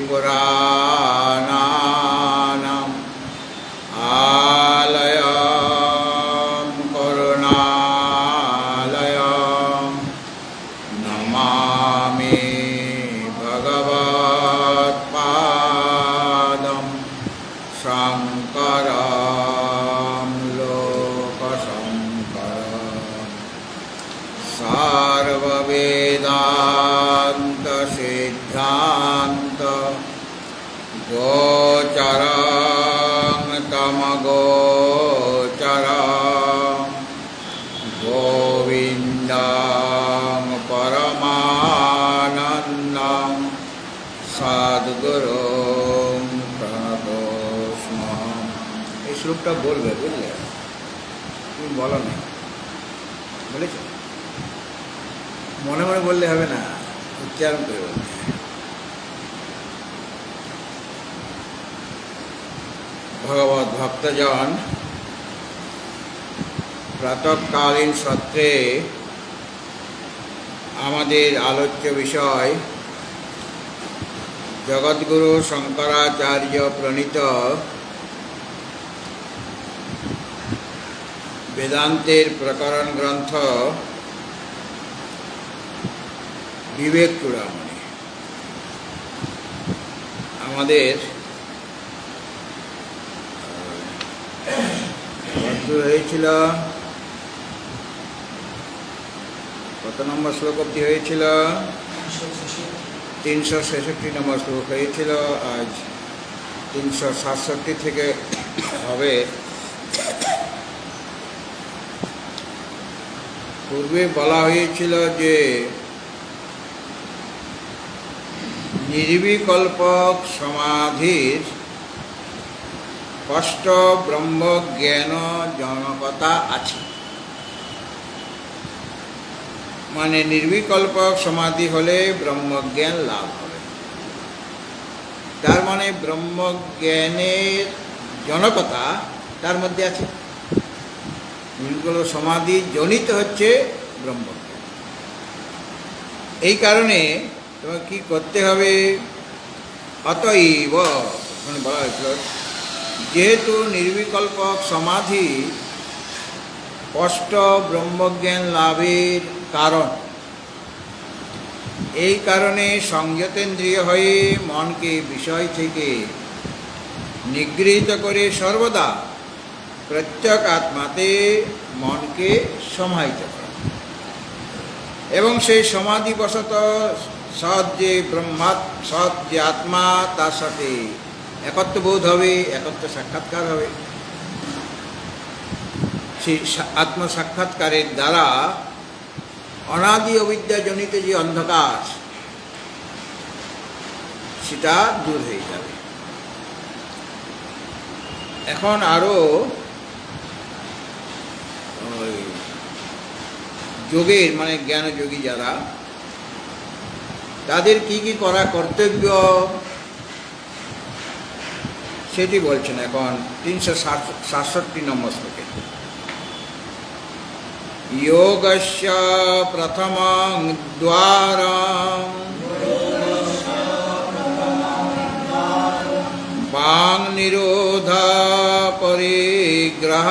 पुराणानाम् आलयं करुणालयं नमामि भगवत्पादं शङ्करं लोकशङ्करं सर्ववेदान्त सिद्धान्त गोचरं तमगोचरं गोविन्दं परमानन्दं सद्गुरुं प्रणतोऽस्म्यहम्। এই শ্লোকটা বলবে, বুঝলে? তুমি বলো না, বলেছ? মনে মনে বললে হবে না, উচ্চারণ করে বলতে। ভগবত ভক্তজন প্রাতঃকালীন সত্রে আমাদের আলোচ্য বিষয় জগৎগুরু শঙ্করাচার্য প্রণীত বেদান্তের প্রকরণ গ্রন্থ বিবেক চূড়ামণি। আমাদের হয়েছিল কত নম্বর শ্লোক অবধি হয়েছিল? 366 নম্বর শ্লোক হয়েছিল। আজ 367 থেকে হবে। পূর্বে বলা হয়েছিল যে নির্বিকল্পক সমাধির স্পষ্ট ব্রহ্মজ্ঞান জনকতা আছে। মানে নির্বিকল্পক সমাধি হলে ব্রহ্মজ্ঞান লাভ হবে। তার মানে ব্রহ্মজ্ঞানের জনকতা তার মধ্যে আছে। নির্বিকল্প সমাধি জনিত হচ্ছে ব্রহ্মজ্ঞান। এই কারণে তোমাকে কি করতে হবে? অতএব বলা হয়েছিল, যেহেতু নির্বিকল্পক সমাধি স্পষ্ট ব্রহ্মজ্ঞান লাভের কারণ, এই কারণে সংযতেন্দ্রিয় হয়ে মনকে বিষয় থেকে নিগৃহীত করে সর্বদা প্রত্যক আত্মাতে মনকে সমাহিত করা এবং সেই সমাধিবশত সৎ যে সৎ যে আত্মা তার সাথে একত্ববোধ হবে, একত্ব সাক্ষাৎকার হবে। সেই আত্ম সাক্ষাৎকারের দ্বারা অনাদি অবিদ্যাজনিত যে অন্ধকার সেটা দূর হয়ে যাবে। এখন আরো যোগের মানে জ্ঞানযোগী যারা, তাদের কি কি করা কর্তব্য সেটি বলছেন এখন 367 নম্বর শ্লোকে। যোগস্য প্রথমং দ্বারম বাং নিরোধ পরিগ্রহ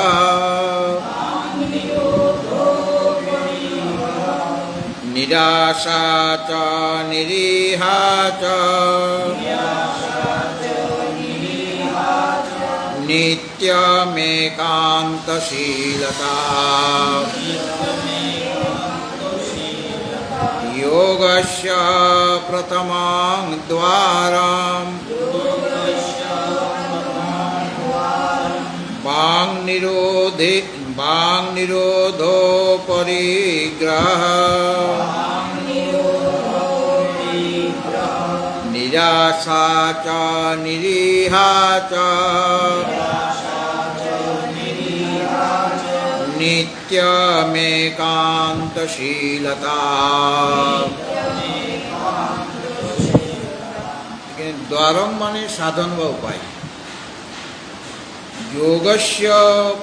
নিরাশা চ নিরীহা চ নিত্যমেকান্তশীলতা। যোগস্য প্রথমং দ্বারম বাং নিরোধো পরিগ্রহ নিরাশা চ নিরীহা চ নিত্যমেকান্তশীলতা। দ্বারম মানে সাধন বা উপায়। যোগস্য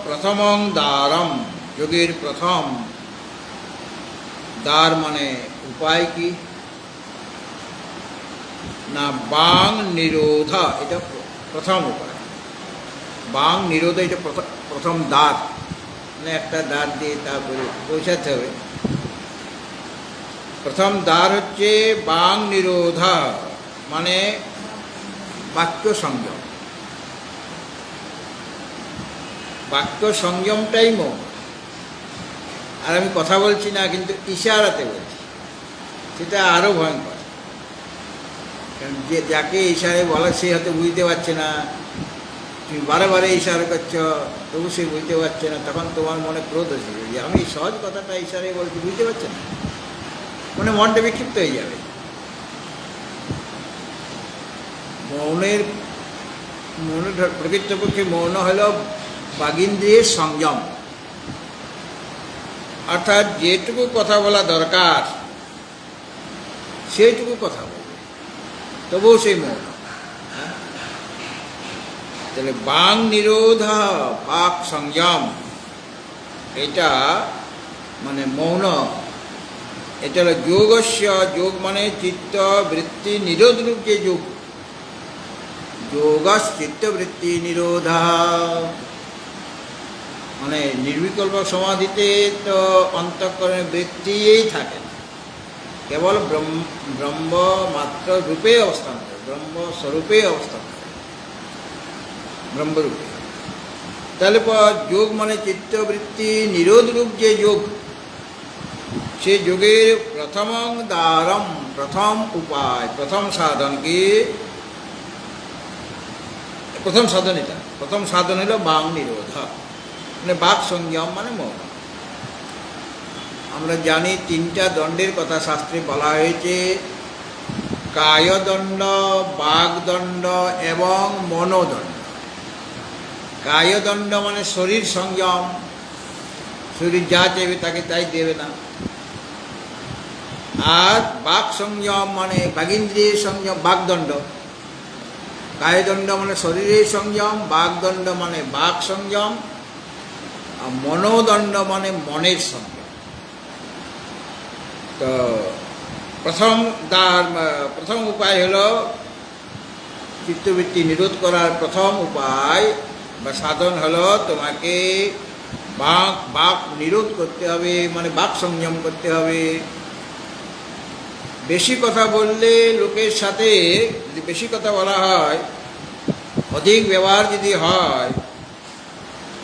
প্রথমং দ্বারম, যোগের প্রথম দ্বার মানে উপায় কি? না বাং নিরোধ, এটা প্রথম উপায়। বাং নিরোধ এটা প্রথম দ্বার, মানে একটা দ্বার দিয়ে তারপরে পৌঁছাতে হবে। প্রথম দ্বার হচ্ছে বাং নিরোধ, মানে বাক্য সংযম। বাক্য সংযমটাই মৌন। আর আমি কথা বলছি না, কিন্তু ইশারাতে বলছি, সেটা আরও ভয়ঙ্কর। কারণ যে যাকে ইশারায় বলা সে হয়তো বুঝতে পারছে না, তুমি বারে বারে ইশারা করছ, তবু সে বুঝতে পারছে না, তখন তোমার মনে ক্রোধ এসে যে আমি সহজ কথাটা ইশারায় বলছি, বুঝতে পারছে না, মানে মনটা বিক্ষিপ্ত হয়ে যাবে। মৌনের প্রকৃতপক্ষে মৌন হল বাগিন্দ্রিয়ের সংযম, অর্থাৎ যেটুকু কথা বলা দরকার সেইটুকু কথা বলবে, তবুও সেই মৌন। তাহলে বাং নিরোধ, বাক সংযম, এটা মানে মৌন। এটা হলো যোগস্য, যোগ মানে চিত্ত বৃত্তি নিরোধ রূপ যে যোগ, যোগস চিত্তবৃত্তি নিরোধ, মানে নির্বিকল্প সমাধিতে তো অন্তঃকরণের বৃত্তিই থাকে না, কেবল ব্রহ্ম মাত্র রূপে অবস্থান করে, ব্রহ্ম স্বরূপে অবস্থান করে, ব্রহ্মরূপে। তাহলে যোগ মানে চিত্তবৃত্তি নিরোধ রূপ যে যোগ, সে যোগের প্রথম দ্বারম, প্রথম উপায়, প্রথম সাধন কি? প্রথম সাধন এটা, প্রথম সাধন হলো বাং নিরোধ, মানে বাক সংযম, মানে মৌন। আমরা জানি তিনটা দণ্ডের কথা শাস্ত্রে বলা হয়েছে, কায়দণ্ড, বাগদণ্ড এবং মনোদণ্ড। কায়দণ্ড মানে শরীর সংযম, শরীর যা চাইবে তাকে তাই দেবে না। আর বাক সংযম মানে বাগিন্দ্রিয়ের সংযম, বাগদণ্ড। কায়দণ্ড মানে শরীরের সংযম, বাগদণ্ড মানে বাক সংযম, আর মনোদণ্ড মানে মনের সংযম। তো প্রথম উপায় হলো চিত্তবৃত্তি নিরোধ করার প্রথম উপায় বা সাধন হলো তোমাকে বাক নিরোধ করতে হবে, মানে বাক সংযম করতে হবে। বেশি কথা বললে লোকের সাথে যদি বেশি কথা বলা হয়, অধিক ব্যবহার যদি হয়,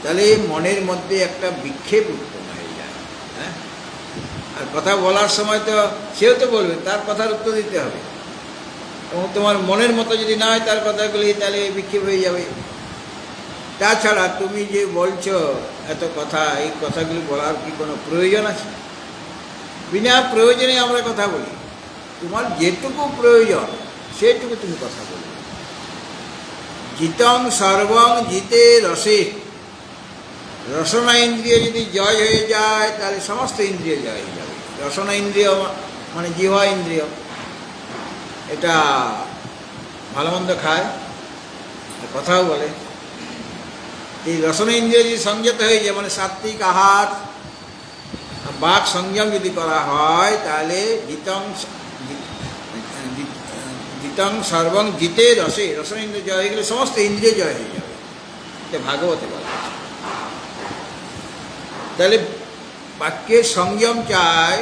তাহলে মনের মধ্যে একটা বিক্ষেপ উৎপন্ন হয়ে যায়। হ্যাঁ, আর কথা বলার সময় তো সেও তো বলবে, তার কথার উত্তর দিতে হবে, এবং তোমার মনের মতো যদি না হয় তার কথাগুলি, তাহলে বিক্ষেপ হয়ে যাবে। তাছাড়া তুমি যে বলছো এত কথা, এই কথাগুলি বলার কি কোনো প্রয়োজন আছে? বিনা প্রয়োজনে আমরা কথা বলি। তোমার যেটুকু প্রয়োজন সেটুকু তুমি কথা বলবে। জিতং সর্বং জিতে রসে, রসনা ইন্দ্রিয় যদি জয় হয়ে যায়, তাহলে সমস্ত ইন্দ্রিয় জয় হয়ে যাবে। রসনা ইন্দ্রিয় মানে জিহ্বা ইন্দ্রিয়, এটা ভালো মন্দ খায়, কথাও বলে। এই রসনা ইন্দ্রিয় যদি সংযত হয়ে যায়, মানে সাত্বিক আহার, বাক সংযম যদি করা হয়, তাহলে জিতং সর্বং জিতে রসে, রসনা ইন্দ্রিয় জয় হয়ে গেলে সমস্ত ইন্দ্রিয় জয় হয়ে যাবে, এটা ভাগবতে বলা আছে। তাহলে বাক্যের সংযম চায়।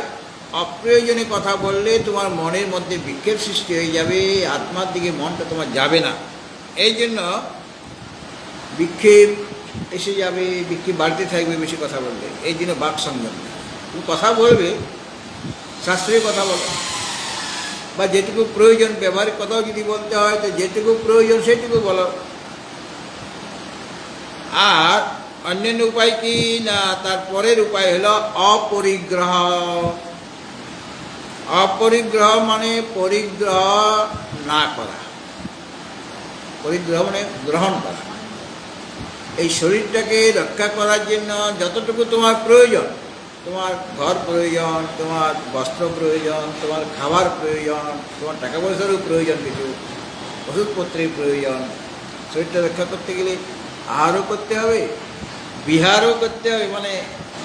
অপ্রয়োজনে কথা বললে তোমার মনের মধ্যে বিক্ষেপ সৃষ্টি হয়ে যাবে, আত্মার দিকে মনটা তোমার যাবে না। এই জন্য বিক্ষেপ এসে যাবে, বিক্ষেপ বাড়তে থাকবে বেশি কথা বললে। এই জন্য বাক সংযম। তুমি কথা বলবে, শাস্ত্রীয় কথা বলো, বা যেটুকু প্রয়োজন, ব্যবহারিক কথাও যদি বলতে হয় তো যেটুকু প্রয়োজন সেটুকু বলো। আর অন্যান্য উপায় কি না, তার পরের উপায় হলো অপরিগ্রহ। অপরিগ্রহ মানে পরিগ্রহ না করা, পরিগ্রহ মানে গ্রহণ করা। এই শরীরটাকে রক্ষা করার জন্য যতটুকু তোমার প্রয়োজন, তোমার ঘর প্রয়োজন, তোমার বস্ত্র প্রয়োজন, তোমার খাবার প্রয়োজন, তোমার টাকা পয়সারও প্রয়োজন, কিছু ওষুধপত্রের প্রয়োজন। শরীরটা রক্ষা করতে গেলে আহারও করতে হবে, বিহারও করতে হবে, মানে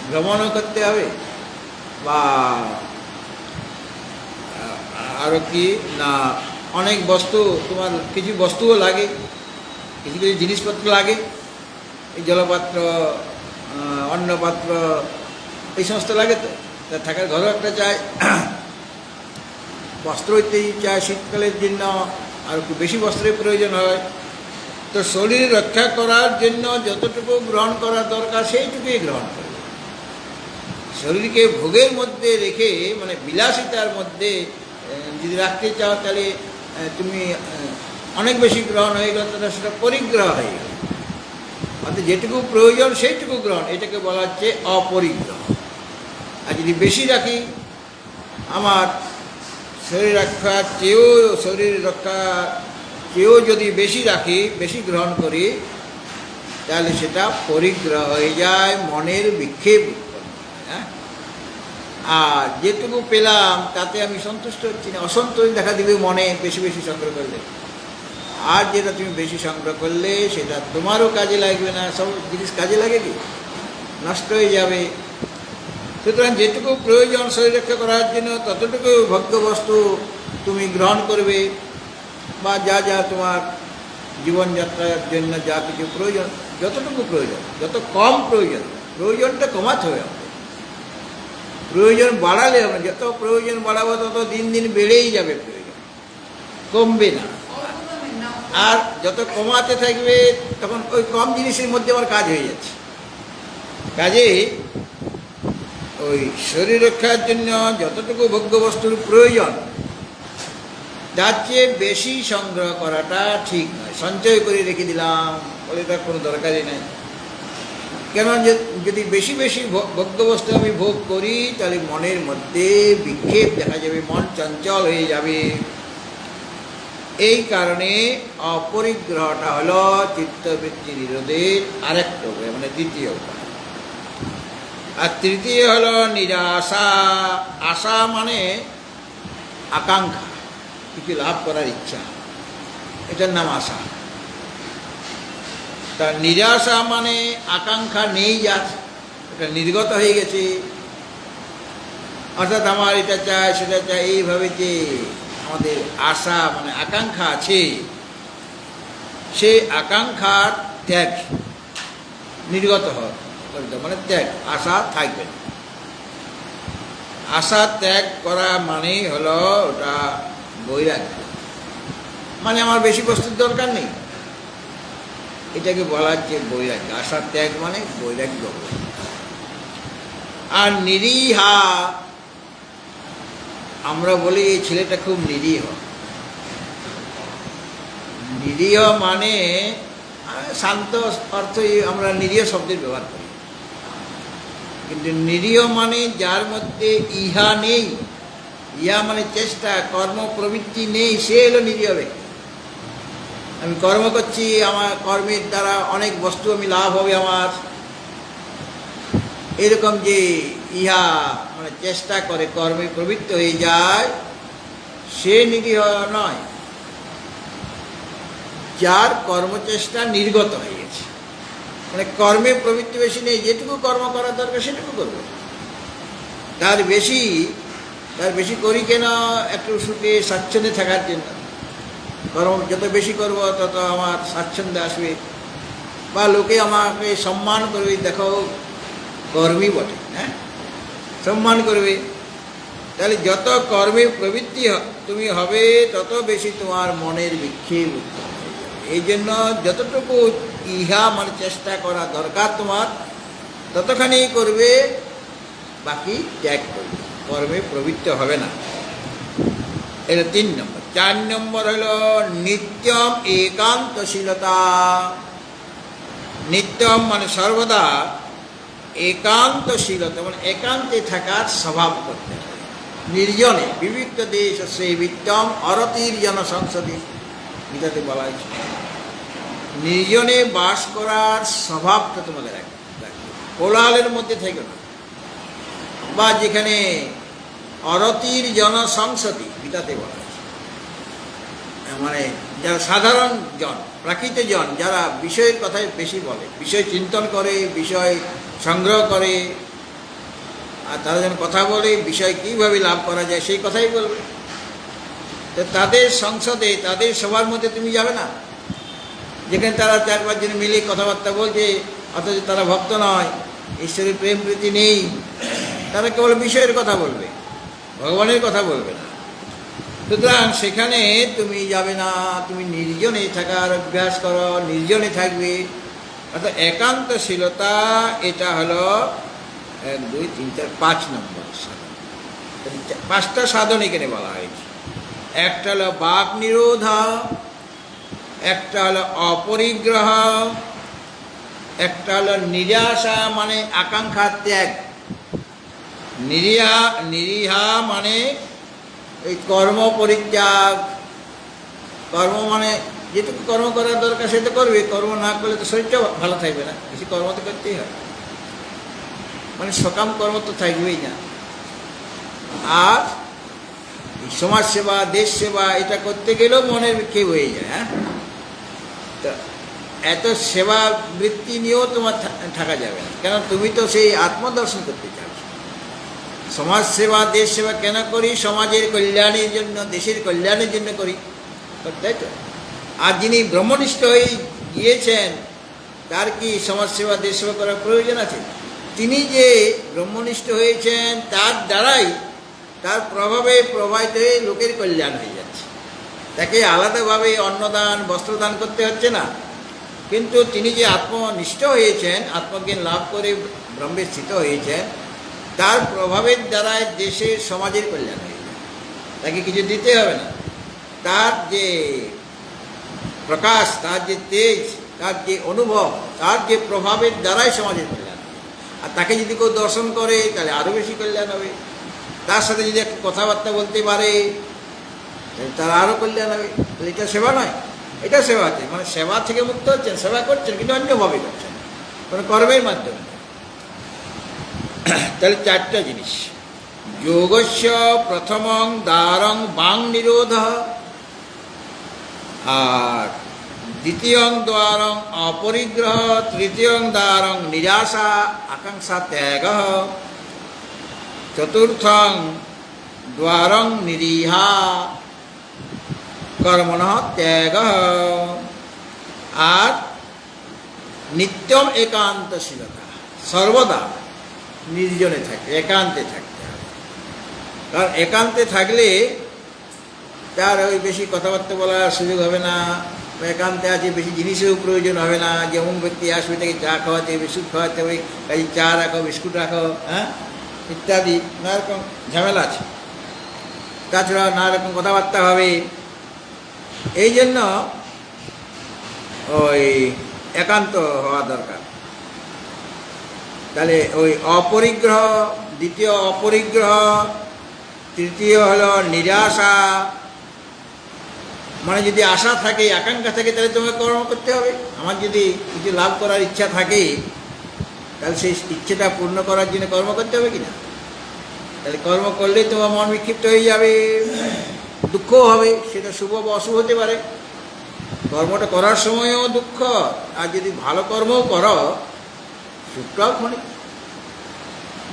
ভ্রমণও করতে হবে, বা আরও কি না অনেক বস্তু, তোমার কিছু বস্তুও লাগে, কিছু কিছু জিনিসপত্র লাগে, এই জলপাত্র, অন্নপাত্র, এই সমস্ত লাগে। তো তা থাকার ঘরও একটা চাই, বস্ত্র ইত্যাদি চাই, শীতকালের জন্য আর একটু বেশি বস্ত্রের প্রয়োজন হয়। তো শরীর রক্ষা করার জন্য যতটুকু গ্রহণ করা দরকার সেইটুকুই গ্রহণ করবে। শরীরকে ভোগের মধ্যে রেখে, মানে বিলাসিতার মধ্যে যদি রাখতে চাও, তাহলে তুমি অনেক বেশি গ্রহণ হয়ে গেল, তাহলে সেটা পরিগ্রহ হয়ে গেল। অর্থাৎ যেটুকু প্রয়োজন সেইটুকু গ্রহণ, এটাকে বলা হচ্ছে অপরিগ্রহ। আর যদি বেশি রাখি, আমার শরীর রক্ষার চেয়েও যদি বেশি রাখি, বেশি গ্রহণ করি, তাহলে সেটা পরিগ্রহ হয়ে যায়, মনের বিক্ষেপ উৎপন্ন হয়। হ্যাঁ, আর যেটুকু পেলাম তাতে আমি সন্তুষ্ট হচ্ছি না, অসন্তোষ দেখা দিবে মনে বেশি বেশি সংগ্রহ করলে। আর যেটা তুমি বেশি সংগ্রহ করলে সেটা তোমারও কাজে লাগবে না। সব জিনিস কাজে লাগে কি, নষ্ট হয়ে যাবে। সুতরাং যেটুকু প্রয়োজন শরীর রক্ষা করার জন্য ততটুকু ভোগ্য বস্তু তুমি গ্রহণ করবে, বা যা যা তোমার জীবনযাত্রার জন্য যা কিছু প্রয়োজন, যতটুকু প্রয়োজন, যত কম প্রয়োজন, প্রয়োজনটা কমাতে হবে। প্রয়োজন বাড়ালে হবে, যত প্রয়োজন বাড়াবো তত দিন দিন বেড়েই যাবে, প্রয়োজন কমবে না। আর যত কমাতে থাকবে তখন ওই কম জিনিসের মধ্যে আমার কাজ হয়ে যাচ্ছে। কাজেই ওই শরীর রক্ষার জন্য যতটুকু ভোগ্য বস্তুর প্রয়োজন, তার চেয়ে বেশি সংগ্রহ করাটা ঠিক নয়। সঞ্চয় করে রেখে দিলাম বলে তার কোনো দরকারই নেই। কেন, যদি বেশি বেশি ভোগ্য বস্তু আমি ভোগ করি, তাহলে মনের মধ্যে বিক্ষেপ দেখা যাবে, মন চঞ্চল হয়ে যাবে। এই কারণে অপরিগ্রহটা হলো চিত্তবৃত্তি নিরোধের আরেকটা উপায়, মানে দ্বিতীয় উপায়। আর তৃতীয় হলো নিরাশা। আশা মানে আকাঙ্ক্ষা, কিছু লাভ করার ইচ্ছা, এটার নাম আশা। তার নিরাশা মানে আকাঙ্ক্ষা নেই, যার এটা নির্গত হয়ে গেছে। অর্থাৎ আমার এটা চাই সেটা চাই, এইভাবে যে আমাদের আশা মানে আকাঙ্ক্ষা আছে, সেই আকাঙ্ক্ষার ত্যাগ, নির্গত হয়, মানে ত্যাগ, আশা থাকবে না। আশা ত্যাগ করা মানেই হলো ওটা বৈরাগ্য। মানে আমার বেশি বস্তুর দরকার নেই, এটাকে বলা হচ্ছে বৈরাগ্য। আশা ত্যাগ মানে বৈরাগ্য। আর নিরীহা, আমরা বলি এই ছেলেটা খুব নিরীহ। নিরীহ মানে শান্ত অর্থই আমরা নিরীহ শব্দের ব্যবহার করি, কিন্তু নিরীহ মানে যার মধ্যে ইহা নেই। ইহা মানে চেষ্টা, কর্ম প্রবৃত্তি নেই, সে হলো নিরীহ ব্যক্তি। আমি কর্ম করছি, আমার কর্মের দ্বারা অনেক বস্তু আমি লাভ হবে আমার, এরকম যে ইহা মানে চেষ্টা করে, কর্মে প্রবৃত্ত হয়ে যায়, সে নিরীহ নয়। যার কর্মচেষ্টা নির্গত হয়ে গেছে, মানে কর্মে প্রবৃত্তি বেশি নেই, যেটুকু কর্ম করার দরকার সেটুকু করবে। তার বেশি করি কেন, একটু সুখে স্বাচ্ছন্দ্যে থাকার জন্য। কর্ম যত বেশি করব তত আমার স্বাচ্ছন্দ্য আসবে, বা লোকে আমাকে সম্মান করবে, দেখো কর্মী বটে, হ্যাঁ, সম্মান করবে। তাহলে যত কর্মে প্রবৃত্তি তুমি হবে, তত বেশি তোমার মনের বিক্ষেপ উত্পন্ন হয়ে যাবে। এই জন্য যতটুকু ইহা মানে চেষ্টা করা দরকার তোমার, ততখানি করবে, বাকি ত্যাগ করবে, কর্মে প্রবৃত্ত হবে না। এটা 3 নম্বর। 4 নম্বর হলো নিত্যম একান্তশীলতা। নিত্যম মানে সর্বদা, একান্তশীলতা মানে একান্তে থাকার স্বভাব করতে হবে। নির্জনে বিবিক্ত দেশ সেবিত্যম অরতির জন সংসদে, গীতাতে বলা হয়েছে। নির্জনে বাস করার স্বভাবটা তোমাদের রাখবে, কোলাহলের মধ্যে থেকে না, বা যেখানে অরতির জন সংসতি, গীতাতে বলা হয়েছে, মানে যারা সাধারণ জন, প্রাকৃত জন, যারা বিষয়ের কথাই বেশি বলে, বিষয় চিন্তন করে, বিষয় সংগ্রহ করে, আর তারা যেন কথা বলে বিষয় কীভাবে লাভ করা যায় সেই কথাই বলবে। তো তাদের সংসদে, তাদের সবার মধ্যে তুমি যাবে না, যেখানে তারা 4-5 জন মিলে কথাবার্তা বলছে, অথচ তারা ভক্ত নয়, ঈশ্বরের প্রেম প্রীতি নেই, তারা কেবল বিষয়ের কথা বলবে, ভগবানের কথা বলবে না। সুতরাং সেখানে তুমি যাবে না, তুমি নির্জনে থাকার অভ্যাস করো, নির্জনে থাকবে। অর্থাৎ একান্তশীলতা, এটা হলো 1, 2, 3, 4, 5 নম্বর সাধন। 5টা সাধন এখানে বলা হয়েছে। একটা হলো বাক নিরোধ, একটা হলো অপরিগ্রহ, একটা হলো নিরাশা মানে আকাঙ্ক্ষা ত্যাগ, নিরীহা মানে এই কর্ম পরিত্যাগ। কর্ম মানে যেটুকু কর্ম করার দরকার সেটা করবে, কর্ম না করলে তো শরীরটাও ভালো থাকবে না, বেশি কর্ম তো করতেই হয়, মানে সকাম কর্ম তো থাকবেই না। আর সমাজ সেবা, দেশ সেবা, এটা করতে গেলেও মনের বিক্ষেপ হয়ে যায়। হ্যাঁ, তো এত সেবা বৃত্তি নিয়েও তোমার থাকা যাবে না, কেন তুমি তো সেই আত্মদর্শন করতে চাও। সমাজ সেবা, দেশ সেবা কেন করি? সমাজের কল্যাণের জন্য, দেশের কল্যাণের জন্য করি, তাই তো। আর যিনি ব্রহ্মনিষ্ঠ হয়ে গিয়েছেন, তার কি সমাজ সেবা, দেশ সেবা করার প্রয়োজন আছে? তিনি যে ব্রহ্মনিষ্ঠ হয়েছেন, তার দ্বারাই, তার প্রভাবে প্রবাহিত হয়ে লোকের কল্যাণ হয়ে যাচ্ছে। তাকে আলাদাভাবে অন্নদান, বস্ত্রদান করতে হচ্ছে না। কিন্তু তিনি যে আত্মনিষ্ঠ হয়েছেন, আত্মজ্ঞান লাভ করে ব্রহ্মে স্থিত হয়েছেন, তার প্রভাবের দ্বারাই দেশের, সমাজের কল্যাণ হয়ে যায়। তাকে কিছু দিতে হবে না। তার যে প্রকাশ, তার যে তেজ, তার যে অনুভব, তার যে প্রভাবের দ্বারাই সমাজের কল্যাণ। আর তাকে যদি কেউ দর্শন করে, তাহলে আরও বেশি কল্যাণ হবে। তার সাথে যদি একটা কথাবার্তা বলতে পারে, তার আরও কল্যাণ হবে। এটা সেবা নয়, এটা সেবা আছে, মানে সেবা থেকে মুক্ত হচ্ছেন, সেবা করছেন, কিন্তু অন্যভাবে করছেন, মানে কর্মের মাধ্যমে। তাহলে 4টা জিনিস। যোগস্য প্রথমং দ্বারং বাং নিরোধ, আর দ্বিতীয়ং দ্বারং অপরিগ্রহ, তৃতীয়ং দ্বারং নিরাশা আকাঙ্ক্ষা ত্যাগ, চতুর্থং দ্বারং নিরীহা কর্মণ ত্যাগ, আর নিত্যম একান্তশীলতা, সর্বদা নির্জনে থাকতে, একান্তে থাকতে হবে। কারণ একান্তে থাকলে তার ওই বেশি কথাবার্তা বলার সুযোগ হবে না, একান্তে আছে, বেশি জিনিসেও প্রয়োজন হবে না। যেমন ব্যক্তি আসবে, তাকে চা খাওয়াতে, বিস্কুট খাওয়াতে হবে, কাজে চা রাখো, বিস্কুট রাখো, হ্যাঁ, ইত্যাদি নানা রকম ঝামেলা আছে। তাছাড়া নানা রকম কথাবার্তা হবে। এই জন্য ওই একান্ত হওয়া দরকার। তাহলে ওই অপরিগ্রহ, দ্বিতীয় অপরিগ্রহ, তৃতীয় হলো নিরাশা, মানে যদি আশা থাকে, আকাঙ্ক্ষা থাকে, তাহলে তোমাকে কর্ম করতে হবে। আমার যদি কিছু লাভ করার ইচ্ছা থাকে, তাহলে সেই ইচ্ছেটা পূর্ণ করার জন্য কর্ম করতে হবে কিনা? তাহলে কর্ম করলেই তোমার মন বিক্ষিপ্ত হয়ে যাবে, দুঃখও হবে, সেটা শুভ বা অশুভ হতে পারে। কর্মটা করার সময়ও দুঃখ, আর যদি ভালো কর্মও করো, সুখটাও ক্ষণিক।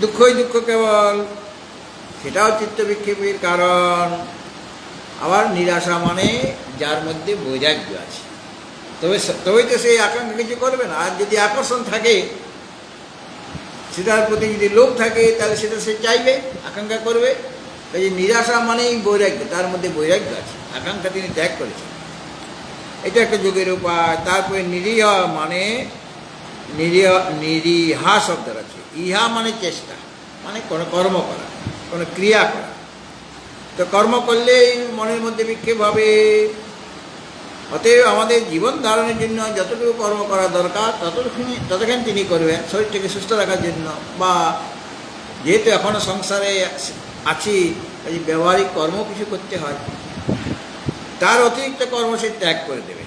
দুঃখই দুঃখ কেবল, সেটাও চিত্ত বিক্ষেপের কারণ। আবার নিরাশা মানে যার মধ্যে বৈরাগ্য আছে, তবেই তো সেই আকাঙ্ক্ষা কিছু করবে না। আর যদি আকর্ষণ থাকে, সেটার প্রতি যদি লোভ থাকে, তাহলে সেটা সে চাইবে, আকাঙ্ক্ষা করবে। তাই নিরাশা মানেই বৈরাগ্য, তার মধ্যে বৈরাগ্য আছে, আকাঙ্ক্ষা তিনি ত্যাগ করেছেন। এটা একটা যোগের উপায়। তারপরে নিরীহ মানে নিরীহা শব্দ আছে। ইহা মানে চেষ্টা, মানে কোনো কর্ম করা, কোনো ক্রিয়া করা। তো কর্ম করলেই মনের মধ্যে বিক্ষেপ হবে। অতএব আমাদের জীবন ধারণের জন্য যতটুকু কর্ম করা দরকার, ততক্ষণ তিনি করবেন, শরীরটাকে সুস্থ রাখার জন্য। বা যেহেতু এখনও সংসারে আছি, এই ব্যবহারিক কর্ম কিছু করতে হয়, তার অতিরিক্ত কর্ম সে ত্যাগ করে দেবে।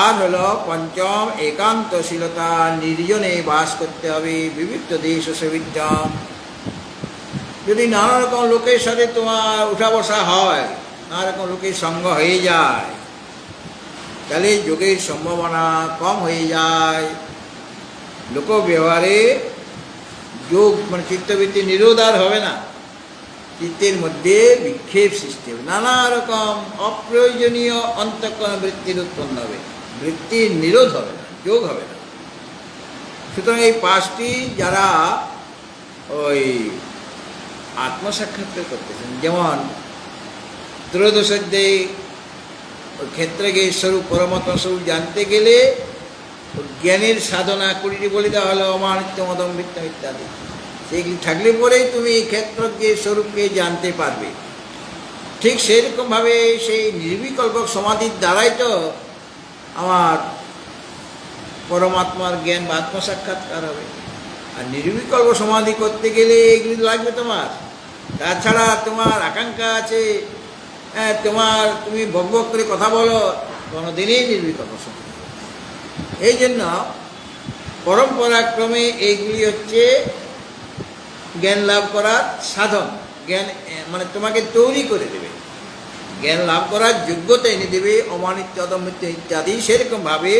আর হলো পঞ্চম একান্তশীলতা, নির্জনে বাস করতে হবে। বিবিধ দেশ সেবিতম, যদি নানা রকম লোকের সাথে তোমার উঠা বসা হয়, নানা রকম লোকের সঙ্গ হয়ে যায়, তাহলে যোগের সম্ভাবনা কম হয়ে যায়। লোক ব্যবহারে যোগ মানে চিত্তবৃত্তি নিরোধ আর হবে না। চিত্তের মধ্যে বিক্ষেপ সৃষ্টি হবে, নানা রকম অপ্রয়োজনীয় অন্তঃকরণ বৃত্তির উৎপন্ন হবে, বৃত্তির নিরোধ হবে না, যোগ হবে না। সুতরাং এই পাঁচটি যারা ওই আত্মসাক্ষাৎকার করতেছেন, যেমন ত্রয়োদশ অধ্যায়ে ওই ক্ষেত্রকে স্বরূপ পরমাত্মা স্বরূপ জানতে গেলে জ্ঞানের সাধনা 20টি বলে দেওয়া হলো, অমানিত্য মদম মিথ্যা ইত্যাদি। সেগুলি থাকলে পরেই তুমি ক্ষেত্রকে স্বরূপকে জানতে পারবে। ঠিক সেরকমভাবে সেই নির্বিকল্প সমাধির দ্বারাই তো আমার পরমাত্মার জ্ঞান বা আত্মসাক্ষাৎকার হবে। আর নির্বিকল্প সমাধি করতে গেলে এগুলি লাগবে তোমার। তাছাড়া তোমার আকাঙ্ক্ষা আছে, তুমি বক বক করে কথা বলো, কোনোদিনই নির্বিকল্প সমাধি। এই জন্য পরম্পরাক্রমে এইগুলি হচ্ছে জ্ঞান লাভ করার সাধন। জ্ঞান মানে তোমাকে তৈরি করে দেবে, জ্ঞান লাভ করার যোগ্যতা এনে দেবে, অমানিত্য অদম্য ইত্যাদি। সেরকমভাবে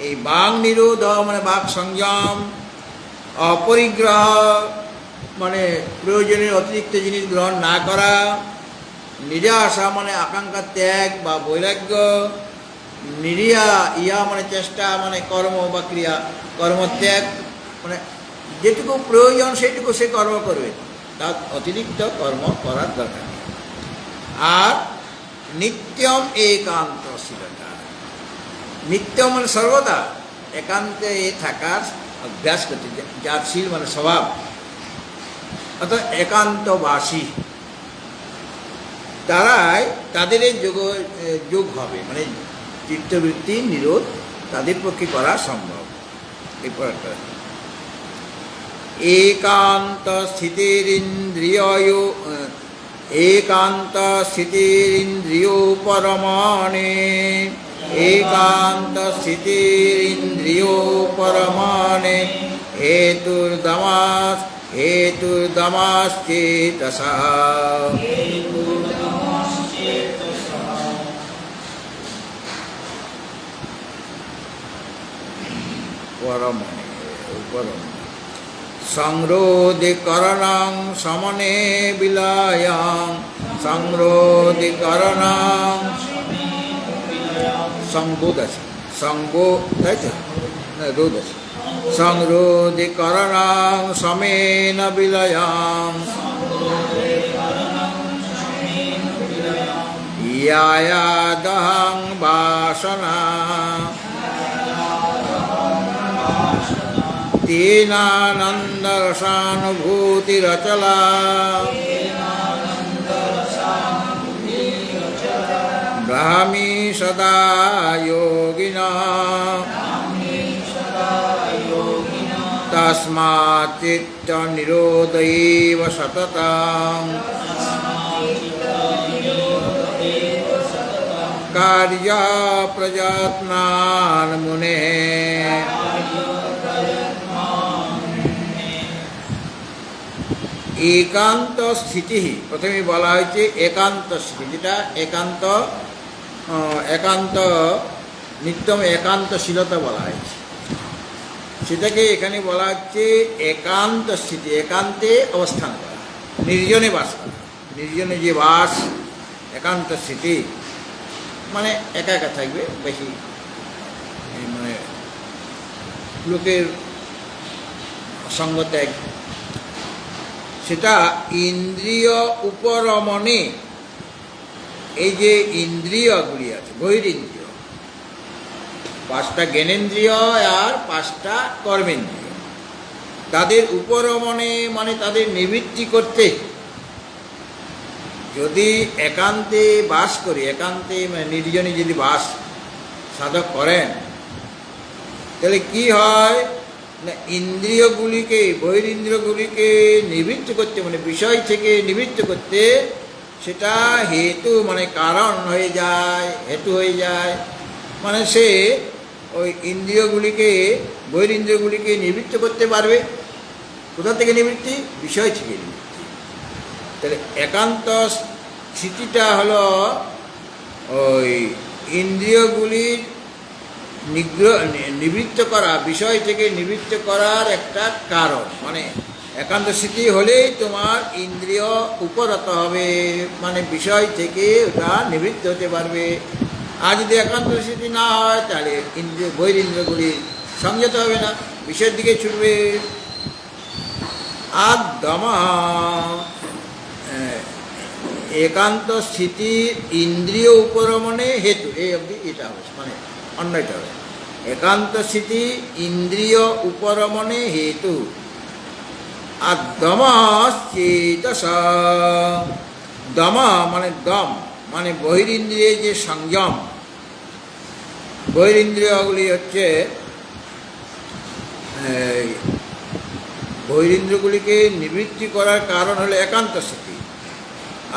এই বাক নিরোধ মানে বাক সংযম, অপরিগ্রহ মানে প্রয়োজনীয় অতিরিক্ত জিনিস গ্রহণ না করা, নিরাশা মানে আকাঙ্ক্ষা ত্যাগ বা বৈরাগ্য, ইয়া মানে চেষ্টা মানে কর্ম বা ক্রিয়া, কর্মত্যাগ মানে যেটুকু প্রয়োজন সেটুকু সে কর্ম করবে, তার অতিরিক্ত কর্ম করার দরকার নেই। আর নিত্যম একান্তশীলতা, নিত্যম মানে সর্বদা একান্তে থাকার অভ্যাস করতে, যার শীল মানে স্বভাব, অর্থাৎ একান্তবাসী, তারাই তাদের এই যোগ হবে, মানে চিত্তবৃত্তি নিরোধ তাদের পক্ষে করা সম্ভব। এরপর একটা একান্ত স্থিতিরিন্দ্রিয় পরমাণে, একান্ত স্থিতিরিন্দ্রিয় পরমাণে হেতুর্দমাশ্চেতসা। পরমাণে সংরোধিকরণং সমনে বিলায়াং, সংরোধিকরণং সংবোধ আছে, সংবোধ তাই তো না, রোধ আছে। সংরোধিকরণং সমেন বিলায়াং, ইয়ায়াদহং বাসনা তেনানন্দরসানুভূতিরচলা, ব্রাহ্মী সদা যোগিনা, তস্মাৎ চিত্ত নিরোধৈব সততং, কার্য প্রযত্নান মুনেঃ। একান্ত স্থিতি প্রথমে বলা হয়েছে, একান্ত স্থিতি, যেটা একান্ত নিত্যম একান্তশীলতা বলা হয়েছে, সেটাকে এখানে বলা হচ্ছে একান্ত স্থিতি, একান্তে অবস্থান করা, নির্জনে বাস করা। নির্জনে যে বাস, একান্ত স্থিতি মানে একা একা থাকবে, বেশি মানে লোকের সঙ্গ ত্যাগ, সেটা ইন্দ্রিয় উপরমণে। এই যে ইন্দ্রিয়গুলি আছে, বহিরিন্দ্রিয়, 5টা জ্ঞানেন্দ্রিয় আর 5টা কর্মেন্দ্রিয়, তাদের উপরমণে মানে তাদের নিবৃত্তি করতে যদি একান্তে বাস করি, একান্তে মানে নির্জনে যদি বাস সাধক করেন, তাহলে কি হয় না, ইন্দ্রিয়গুলিকে বহিরিন্দ্রিয়গুলিকে নিবৃত্ত করতে মানে বিষয় থেকে নিবৃত্ত করতে, সেটা হেতু মানে কারণ হয়ে যায়, হেতু হয়ে যায়। মানে সে ওই ইন্দ্রিয়গুলিকে বহিরিন্দ্রিয়গুলিকে নিবৃত্ত করতে পারবে। কোথা থেকে নিবৃত্তি? বিষয় থেকে নিবৃত্তি। তাহলে একান্ত স্থিতিটা হলো ওই ইন্দ্রিয়গুলির নিবৃত্ত করা, বিষয় থেকে নিবৃত্ত করার একটা কারণ, মানে একান্ত স্থিতি হলেই তোমার ইন্দ্রিয় উপরত হবে, মানে বিষয় থেকে ওটা নিবৃত্ত হতে পারবে। আর যদি একান্ত স্থিতি না হয় তাহলে ইন্দ্রিয় বহিরিন্দ্রগুলি সংযত হবে না, বিষয়ের দিকে ছুটবে। আর দমা একান্ত স্থিতির ইন্দ্রিয় উপরমণে হেতু, এই অবধি এটা হবে, মানে অন্যটা হবে। একান্ত স্থিতি ইন্দ্রিয় উপরমণে হেতু। আর দম চেতস, দম মানে দম মানে বহিরিন্দ্রিয়ে যে সংযম। বহিরিন্দ্রিয়গুলি হচ্ছে বহিরিন্দ্রগুলিকে নিবৃত্তি করার কারণ হলো একান্ত স্থিতি।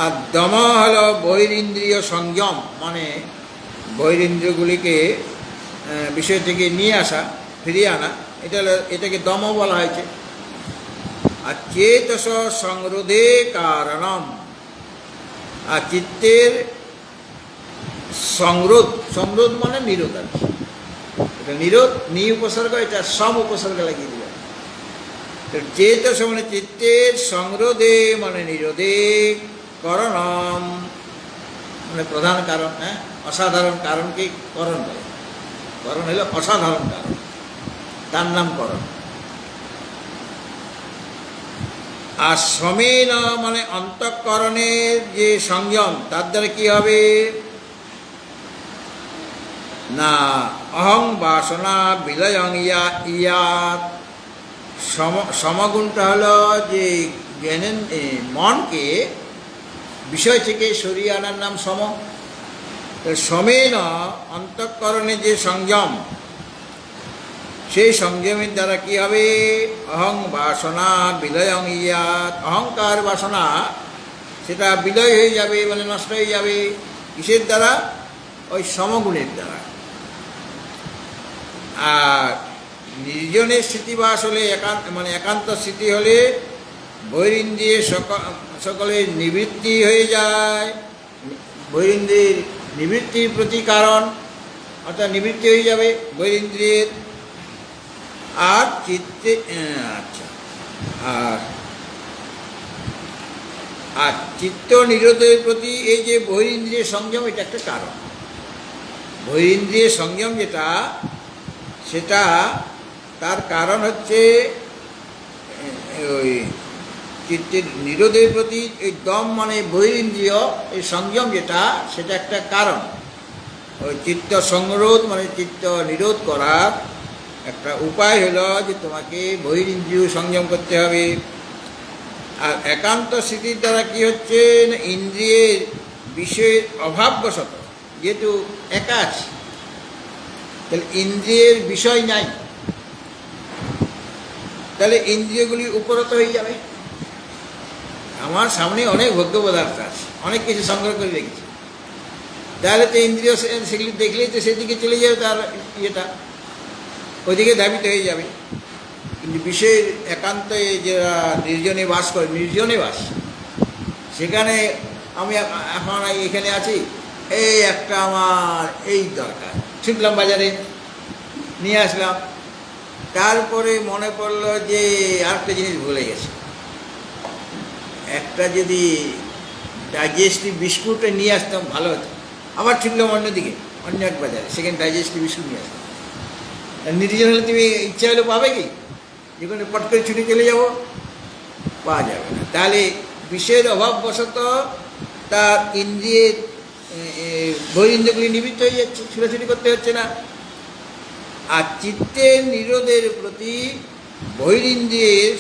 আর দম হলো বহিরিন্দ্রিয় সংযম, মানে বহিরিন্দ্রগুলিকে বিষয় থেকে নিয়ে আসা, ফিরিয়ে আনা, এটাকে দম বলা হয়েছে। আর চেতস সংরোধে কারণম, আর চিত্তের সংরোধ, সংরোধ মানে নিরোধ। আর এটা নিরোধ, নি উপসর্গ, এটা সম উপসর্গ লাগিয়ে দিল। চেতস মানে চিত্তের সংরোধে মানে নিরোধে, করণম মানে প্রধান কারণ। হ্যাঁ, অসাধারণ কারণকে করণ বলে। করণ হলো অসাধারণ কারণ, তার নাম করণ। আর সমেন মানে অন্তঃকরণের যে সংযম, তার দ্বারা কি হবে না, অহং বাসনা বিলয়ং ইয়াত। সমগুণটা হলো যে জ্ঞানের মনকে বিষয় থেকে সরিয়ে আনার নাম সম। সমেন অন্তঃকরণে যে সংযম, সেই সংযমের দ্বারা কি হবে, অহং বাসনা বিলয়ং ইয়াত। অহংকার বাসনা সেটা বিলয় হয়ে যাবে, মানে নষ্ট হয়ে যাবে। কিসের দ্বারা? ওই সমগুণের দ্বারা। আর নির্জনের স্থিতিবাস হলে মানে একান্ত স্থিতি হলে বহিরিন্দ্রিয়ে সকলের নিবৃত্তি হয়ে যায়। বহিরিন্দ্রিয়ের নিবৃত্তির প্রতি কারণ, অর্থাৎ নিবৃত্তি হয়ে যাবে বহিরিন্দ্রিয়ের। আর চিত্তে আচ্ছা, আর চিত্ত নিরোধের প্রতি এই যে বহিরিন্দ্রিয় সংযম, এটা একটা কারণ। বহিরিন্দ্রিয় সংযম যেটা, সেটা তার কারণ হচ্ছে ওই চিত্তের নিরোধের প্রতি এই দম মানে বহিরিন্দ্রিয় এই সংযম যেটা, সেটা একটা কারণ। ওই চিত্ত সংরোধ মানে চিত্ত নিরোধ করার একটা উপায় হলো যে তোমাকে বহিরিন্দ্রিয় সংযম করতে হবে। আর একান্ত স্থিতির দ্বারা কি হচ্ছে না, ইন্দ্রিয়ের বিষয়ের অভাববশত, যেহেতু একা আছে তাহলে ইন্দ্রিয়ের বিষয় নাই, তাহলে ইন্দ্রিয়গুলি উপরত হয়ে যাবে। আমার সামনে অনেক ভোগ্য পদার্থ আছে, অনেক কিছু সংগ্রহ করে রেখেছি, তাহলে তো ইন্দ্রিয় সেগুলি দেখলেই তো সেদিকে চলে যাবে, তার ইয়েটা ওইদিকে ধাবিত হয়ে যাবে। কিন্তু বিষয়ের একান্তে যারা নির্জনে বাস করে, নির্জনে বাস, সেখানে আমি এখন এখানে আছি, এই একটা আমার এই দরকার, ছুটলাম বাজারে, নিয়ে আসলাম। তারপরে মনে পড়লো যে আরেকটা জিনিস ভুলে গেছে, একটা যদি ডাইজেস্টিভ বিস্কুটে নিয়ে আসতাম ভালো হতো। আবার ছুটলাম অন্যদিকে, অন্য এক বাজারে, সেখানে ডাইজেস্টিভ বিস্কুট নিয়ে আসতাম। নির্জন হলে তুমি ইচ্ছা হলে পাবে কি, যেখানে পট করে ছুটে চলে যাবো, পাওয়া যাবে না। তাহলে বিষয়ের অভাববশত তার ইন্দ্রিয়ের বহিরিন্দ্রগুলি নিবৃত্ত হয়ে যাচ্ছে, ছুটাছুটি করতে হচ্ছে না। আর চিত্তের নিরোধের প্রতি বহিরিন্দ্রিয়ের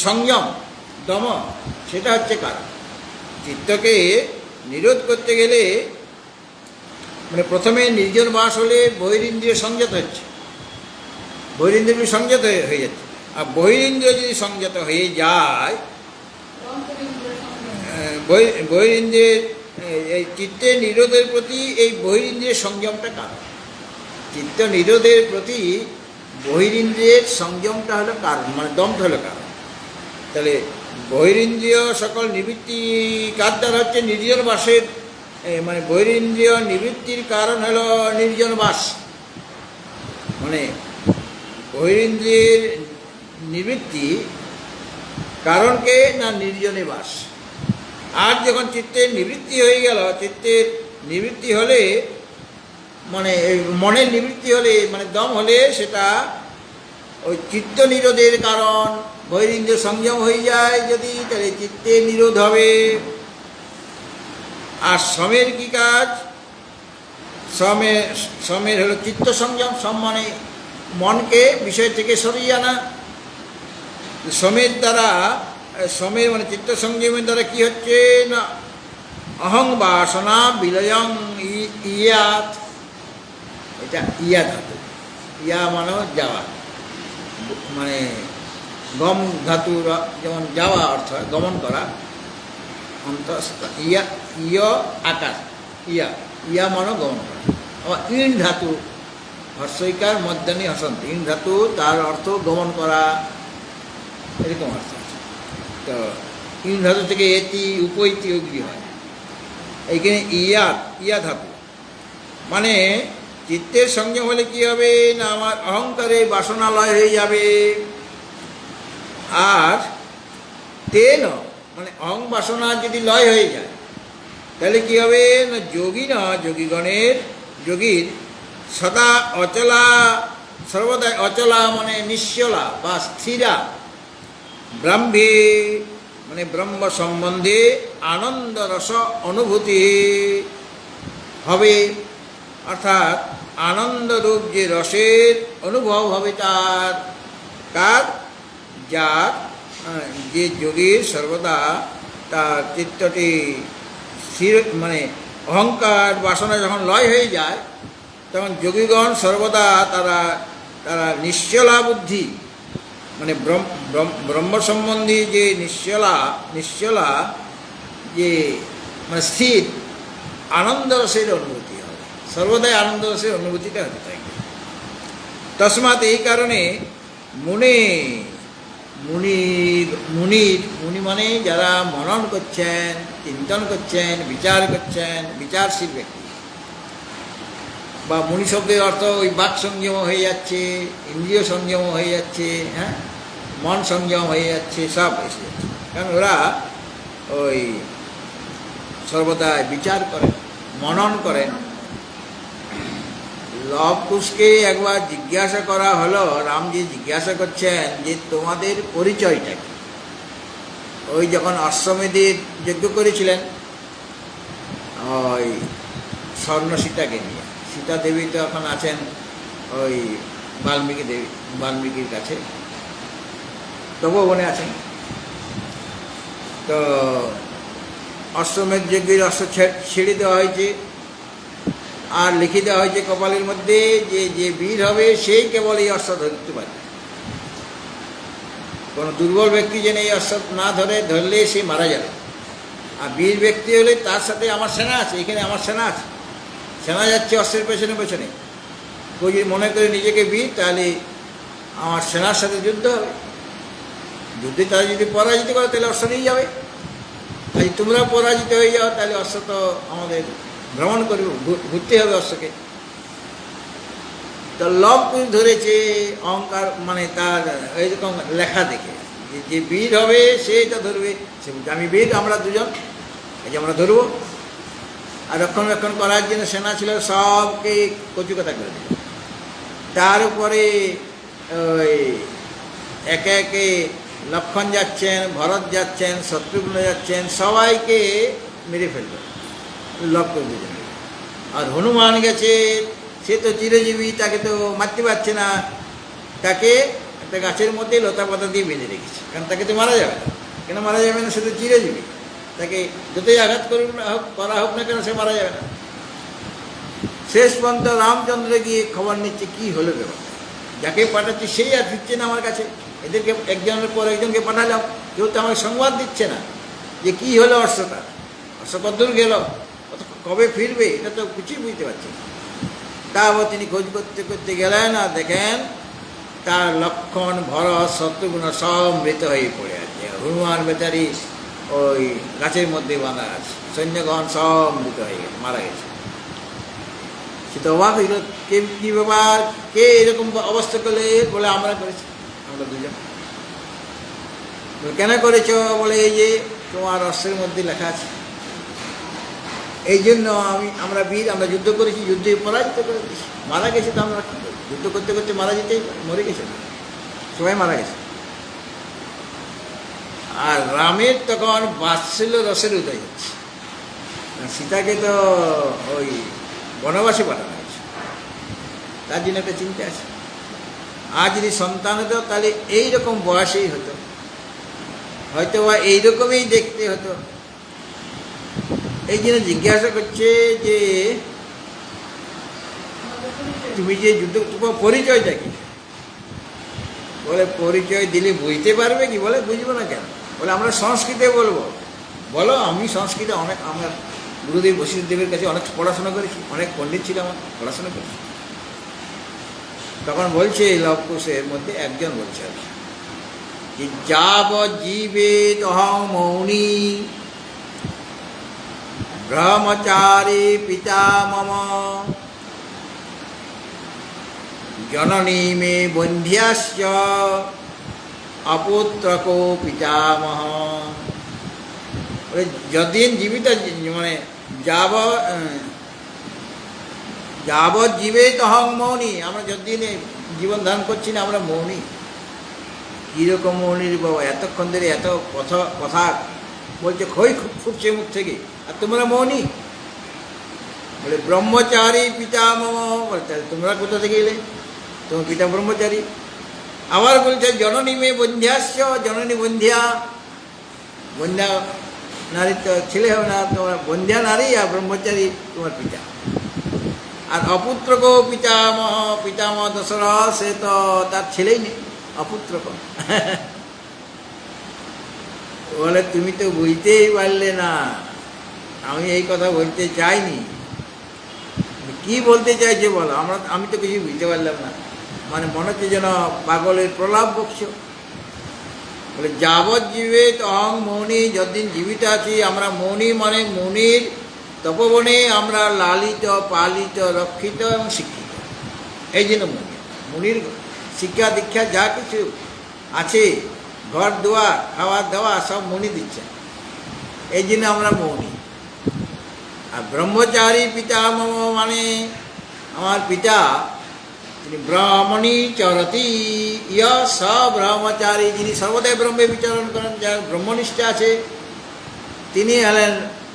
সংযম দম, সেটা হচ্ছে কারণ। চিত্তকে নিরোধ করতে গেলে মানে প্রথমে নির্জন বাস হলে বহিরিন্দ্রিয় সংযত হচ্ছে, বহিরিন্দ্রিয় সংযত হয়ে যাচ্ছে। আর বহিরিন্দ্রিয় যদি সংযত হয়ে যায়, বহিরিন্দ্রিয়ের এই চিত্তের নিরোধের প্রতি এই বহিরিন্দ্রিয়ের সংযমটা কারণ। চিত্ত নিরোধের প্রতি বহিরিন্দ্রিয়ের সংযমটা হলো কারণ, মানে দমটা হলো কারণ। তাহলে বহিরিন্দ্রিয় সকল নিবৃত্তি কার দ্বারা হচ্ছে, নির্জন বাসের, মানে বহিরিন্দ্রিয় নিবৃত্তির কারণ হলো নির্জন বাস। মানে বহিরিন্দ্রিয়ের নিবৃত্তি কারণ কে না নির্জনে বাস। আর যখন চিত্তের নিবৃত্তি হয়ে গেল, চিত্তের নিবৃত্তি হলে মানে মনের নিবৃত্তি হলে মানে দম হলে সেটা ওই চিত্ত নিরোধের কারণ। বহিরিন্দ্রিয় সংযম হয়ে যায় যদি, তাহলে চিত্তের নিরোধ হবে। আর সমের কি কাজ? সমের হলো চিত্ত সংযম। সম মানে মনকে বিষয় থেকে সরিয়ে আনা। সমের দ্বারা, সমের মানে চিত্ত সংযমের দ্বারা কি হচ্ছে না অহং বাসনা বিলয়ং ইয়াত। এটা ইয়া ধাতু। ইয়া মানে যাওয়া, মানে গম ধাতু যেমন যাওয়া অর্থ গমন করা। অন্তঃস্থ ইয়া ইয় আকাশ, ইয়া ইয়া মানে গমন করা। আবার ইন ধাতু হর্ষইকার মধ্যাহ্নে হসন্ত, ইন ধাতু তার অর্থ গমন করা, এরকম অর্থ আছে। তো ইন ধাতু থেকে এতি উপৈতি অগ্নি হয়। এইখানে ইয়া ইয়া ধাতু মানে চিত্তের সংযম হলে কি হবে না আমার অহংকারে বাসনালয় হয়ে যাবে। আর তেন মানে অহং বাসনা যদি লয় হয়ে যায় তাহলে কি হবে না যোগীর সদা অচলা, সর্বদা অচলা মানে নিশ্চলা বা স্থিরা, ব্রহ্মে মানে ব্রহ্ম সম্বন্ধে আনন্দ রস অনুভূতি হবে। অর্থাৎ আনন্দরূপ যে রসের অনুভব হবে তার, কার? যার যে যোগীর সর্বদা তার চিত্তটি স্থির মানে অহংকার বাসনা যখন লয় হয়ে যায় তখন যোগীগণ সর্বদা তারা নিশ্চলা বুদ্ধি মানে ব্রহ্ম সম্বন্ধী যে নিশ্চলা যে মানে স্থির আনন্দ রসের অনুভূতি হবে, সর্বদাই আনন্দ রসের অনুভূতিটা হতে থাকে। তসমাৎ এই কারণে মুনি মানে যারা মনন করছেন, চিন্তন করছেন, বিচার করছেন, বিচারশীল ব্যক্তি বা মুনি শব্দের অর্থ ওই বাক সংযম হয়ে যাচ্ছে, ইন্দ্রিয় সংযম হয়ে যাচ্ছে, হ্যাঁ মন সংযম হয়ে যাচ্ছে, সব এসে যাচ্ছে। কারণ ওরা ওই সর্বদা বিচার করেন, মনন করেন। লব কুশকে একবার জিজ্ঞাসা করা হলো, রামজি জিজ্ঞাসা করছেন যে তোমাদের পরিচয়টা কি? ওই যখন অশ্বমেধের যজ্ঞ করেছিলেন ওই স্বর্ণ সীতাকে নিয়ে, সীতা দেবী তো এখন আছেন ওই বাল্মীকির কাছে, তপবনে আছেন। তো অশ্বমেধ যজ্ঞের অস্ত্র ছেড়ে দেওয়া হয়েছে আর লিখে দেওয়া হয়েছে কপালের মধ্যে যে যে বীর হবে সেই কেবল এই অস্ত্র ধরতে পারে। কোনো দুর্বল ব্যক্তি যেন এই অস্ত্র না ধরলে সে মারা যাবে। আর বীর ব্যক্তি হলে তার সাথে আমার সেনা আছে, এখানে আমার সেনা আছে, সেনা যাচ্ছে অস্ত্রের পেছনে পেছনে। কেউ যদি মনে করে নিজেকে বীর তাহলে আমার সেনার সাথে যুদ্ধ হবে। যুদ্ধে তারা যদি পরাজিত করে তাহলে অস্ত্র নিয়ে যাবে। আর তোমরা পরাজিত হয়ে যাও তাহলে অস্ত্র তো আমাদের ভ্রমণ করবে, ঘুরতে হবে অশ্বকে। তো লব কুশ ধরেছে অহংকার মানে তার এইরকম লেখা দেখে যে বীর হবে সেইটা ধরবে। সে আমি বীর, আমরা দুজন এই যে আমরা ধরবো। আর রক্ষণাবেক্ষণ করার জন্য সেনা ছিল, সবকে কচুকথা করে দিল। তার উপরে ওই একে একে লক্ষণ যাচ্ছেন, ভরত যাচ্ছেন, শত্রুঘ্ন যাচ্ছেন, সবাইকে মেরে ফেলল লব করে দিলেন। আর হনুমান গেছে, সে তো চিরজীবী, তাকে তো মারতে পারছে না, তাকে একটা গাছের মধ্যে লতা পাতা দিয়ে বেঁধে রেখেছে। কারণ তাকে তো মারা যাবে না। কেন মারা যাবে না? সে তো চিরজীবী, তাকে যতই আঘাত করা হোক না কেন সে মারা যাবে না। শেষ পর্যন্ত রামচন্দ্র গিয়ে খবর নিচ্ছে কি হলো ব্যাপার, যাকে পাঠাচ্ছি সেই আর ফিরছে না আমার কাছে। এদেরকে একজনের পর একজনকে পাঠালাম, কেউ তো আমাকে সংবাদ দিচ্ছে না যে কি হলো অশ্বটা, অশ্ব কতদূর গেল, কবে ফিরবে, এটা তো কিছুই বুঝতে পারছি না। তারপর তিনি খোঁজ করতে করতে গেলেন আর দেখেন তার লক্ষণ, ভরত, শত্রুঘ্ন সব মৃত হয়ে পড়ে আছে। হনুমান বেচারি ওই গাছের মধ্যে বাঁধা আছে, সৈন্যগণ সব মৃত হয়ে গেছে, মারা গেছে। সে তো অবাক হইল, কি ব্যাপার, কে এরকম অবস্থা করলে? বলে আমরা করেছি, আমরা দুজন। কেন করেছ? বলে এই যে তোমার অস্ত্রের মধ্যে লেখা আছে, এই জন্য আমরা বীর, আমরা যুদ্ধ করেছি, যুদ্ধে পরাজিত করে দিয়েছি, মারা গেছে। তো আমরা কি করি? যুদ্ধ করতে করতে মারা যেতেই পারে, মরে গেছে, সবাই মারা গেছে। আর রামের তখন বাৎসল্য রসের উদয় হচ্ছে, সীতাকে তো ওই বনবাসে পাঠানো হয়েছে, তার জন্য একটা চিন্তা আছে। আর যদি সন্তান হতো তাহলে এইরকম বয়সেই হতো, হয়তো বা এইরকমই দেখতে হতো। এই জন্য জিজ্ঞাসা করছে যে তুমি যে যুদ্ধ, তোমার পরিচয়টা কি? বলে পরিচয় দিলে বুঝতে পারবে কি? বলে বুঝবো না কেন? বলে আমরা সংস্কৃতে বলবো। বলো, আমি সংস্কৃতে অনেক, আমার গুরুদেব বশিষ্ঠদেবের কাছে অনেক পড়াশোনা করেছি, অনেক পণ্ডিত ছিল, আমার পড়াশোনা করেছি। তখন বলছে লবকুশের মধ্যে একজন বলছে আর কি, যাব জীবে তহং মৌনী ব্রহ্মচারী পিতা মম জননী মে বন্ধ্যাশ্চ অপুত্রকো পিতামহ। যদিন জীবিত, মানে যাবৎ জীবে তহং মৌনী, আমরা যতদিন জীবন ধারণ করছি না আমরা মৌনী। কীরকম মৌনীর বাবা? এতক্ষণ ধরে এত কথা বলছে, খই ফুটছে মুখ থেকে, আর তোমরা মৌনী? বলে ব্রহ্মচারী পিতামহ। বলে তাহলে তোমরা কোথা থেকে এলে? তোমার পিতা ব্রহ্মচারী। আবার বলছে জননী মে বন্ধ্যাস্য, জননী বন্ধ্যা, বন্ধ্যা নারী তো ছেলে হবে না, তোমার বন্ধ্যা নারী, আর ব্রহ্মচারী তোমার পিতা। আর অপুত্রক পিতামহ, পিতামহ দশরথ, সে তো তার ছেলেই নেই, অপুত্রক। বলে তুমি তো বুঝতেই পারলে না, আমি এই কথা বলতে চাইনি। কি বলতে চাইছে বলো? আমি তো কিছু বুঝতে পারলাম না। মানে মনে হচ্ছে যেন পাগলের প্রলাপ বকছ। বলে যাবৎ জীবে তহং মৌনী, যতদিন জীবিত আছি আমরা মৌনী, মানে মুনির তপবনে আমরা লালিত, পালিত, রক্ষিত এবং শিক্ষিত। এই জন্য মৌনী। মুনির শিক্ষা দীক্ষা যা কিছু আছে, ঘর দুয়ার, খাওয়া দাওয়া সব মুনি দিচ্ছেন, এই জন্য আমরা মৌনী। আর ব্রহ্মচারী পিতামহ মানে আমার পিতা, তিনি ব্রাহ্মণী চরতি, ইয় স ব্রহ্মচারী, যিনি সর্বদাই ব্রহ্মে বিচরণ করেন, যার ব্রহ্মনিষ্ঠা আছে, তিনি হলেন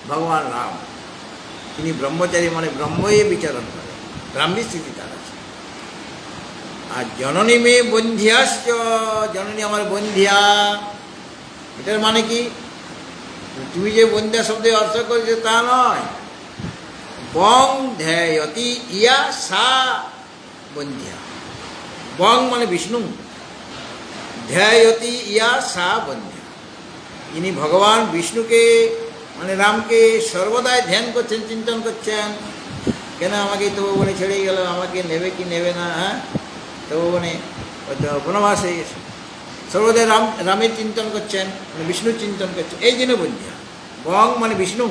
ভগবান রাম। তিনি ব্রহ্মচারী মানে ব্রহ্মই বিচরণ করেন, ব্রাহ্মী স্থিতি তার আছে। আর জননী মে বন্ধ্যাশ্চ, জননী আমার বন্ধ্যা। এটার মানে কি? তুমি যে বন্ধ্যা শব্দের অর্থ করেছো তা নয়। বং ধ্যায়তি ইয়া সা বন্ধ্যা। বং মানে বিষ্ণু, ধ্যায়তি ইয়া সা বন্ধ্যা। ইনি ভগবান বিষ্ণুকে মানে রামকে সর্বদাই ধ্যান করছেন, চিন্তন করছেন। কেন আমাকে তপবনে ছেড়ে গেল, আমাকে নেবে কি নেবে না? হ্যাঁ, তপবনে বনবাস হয়ে গেছে, সর্বদাই রামের চিন্তন করছেন, মানে বিষ্ণুর চিন্তন করছেন, এই জন্য বন্ধ্যা। বং মানে বিষ্ণু,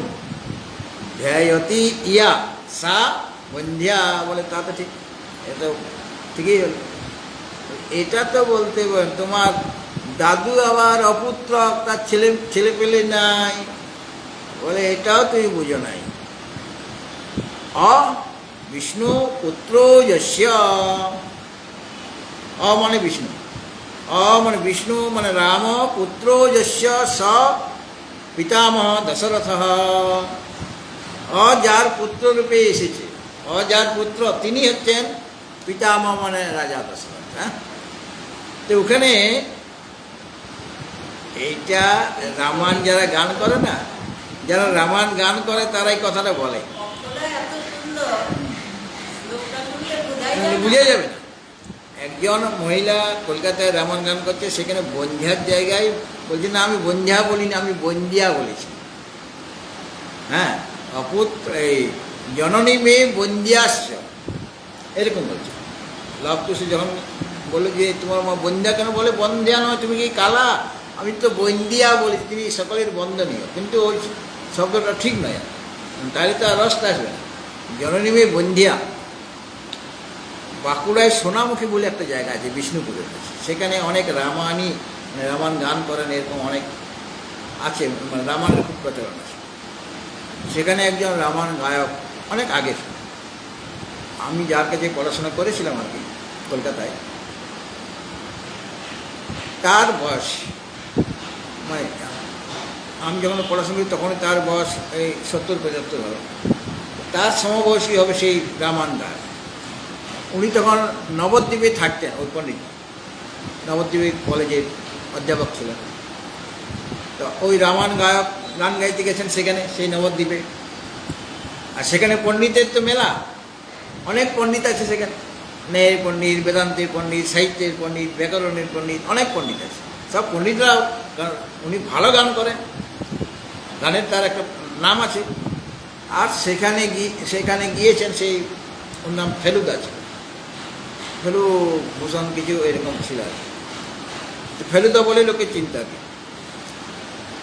ধ্যায়তি ইয়া সা বন্ধ্যা। বলে তা তো ঠিক, এটা ঠিকই হল। এটা তো বলতে পারেন তোমার দাদু আবার অপুত্র, তার ছেলে পেলে নাই। বলে এটাও তুমি বুঝো নাই। অ বিষ্ণু পুত্র যস্য, অ মানে বিষ্ণু, অ মানে বিষ্ণু মানে রাম, পুত্র যস্য স পিতামহ দশরথ। অ যার পুত্র রূপে এসেছে, অ যার পুত্র, তিনি হচ্ছেন পিতামহ মানে রাজা দশরথ। হ্যাঁ, তো ওখানে এইটা রামায়ণ যারা গান করে না, যারা রামায়ণ গান করে তারা এই কথাটা বলে, বুঝে যাবে না। একজন মহিলা কলকাতায় রামায়ণ গান করছে, সেখানে বন্ধ্যার জায়গায় বলছে না, আমি বন্ধ্যা বলিনি, আমি বন্দিয়া বলেছি। হ্যাঁ, অপুত্র এই জননী মেয়ে বন্দিয়াশ্চ, এরকম বলছে। লবকুশে যখন বলে যে তোমার মা বন্ধ্যা কেন? বলে বন্ধ্যা নয়, তুমি কি কালা? আমি তো বন্দিয়া বলি, তিনি সকলের বন্দনীয়, কিন্তু ওই শব্দটা ঠিক নয়, তাহলে তো আর রসটা আসবে না। জননী মেয়ে বন্ধ্যা। বাঁকুড়ায় সোনামুখী বলে একটা জায়গা আছে বিষ্ণুপুরের কাছে, সেখানে অনেক রামায়ণী রামায়ণ গান করেন, এরকম অনেক আছে, মানে রামায়ণের খুব প্রচলন আছে। সেখানে একজন রামায়ণ গায়ক, অনেক আগে, আমি যার কাছে পড়াশোনা করেছিলাম আর কি কলকাতায়, তার বয়স, মানে আমি যখন পড়াশোনা করি তখন তার বয়স এই 70-75 হবে, তার সমবয়সী হবে সেই রামায়ণ গায়ক। উনি তখন নবদ্বীপে থাকতেন, ওই পণ্ডিত নবদ্বীপে কলেজের অধ্যাপক ছিলেন। তো ওই রামায়ণ গায়ক গান গাইতে গেছেন সেখানে, সেই নবদ্বীপে। আর সেখানে পণ্ডিতের তো মেলা, অনেক পণ্ডিত আছে সেখানে, ন্যায়ের পণ্ডিত, বেদান্তের পণ্ডিত, সাহিত্যের পণ্ডিত, ব্যাকরণের পণ্ডিত, অনেক পণ্ডিত আছে। সব পণ্ডিতরাও, উনি ভালো গান করেন, গানের তার একটা নাম আছে। আর সেখানে গিয়েছেন, সেই ওর নাম ফেলুদা ছিল, ফেলু ভূষণ কিছু এরকম ছিল আর কি। ফেলুদা বলে লোকে চিন্তা কি।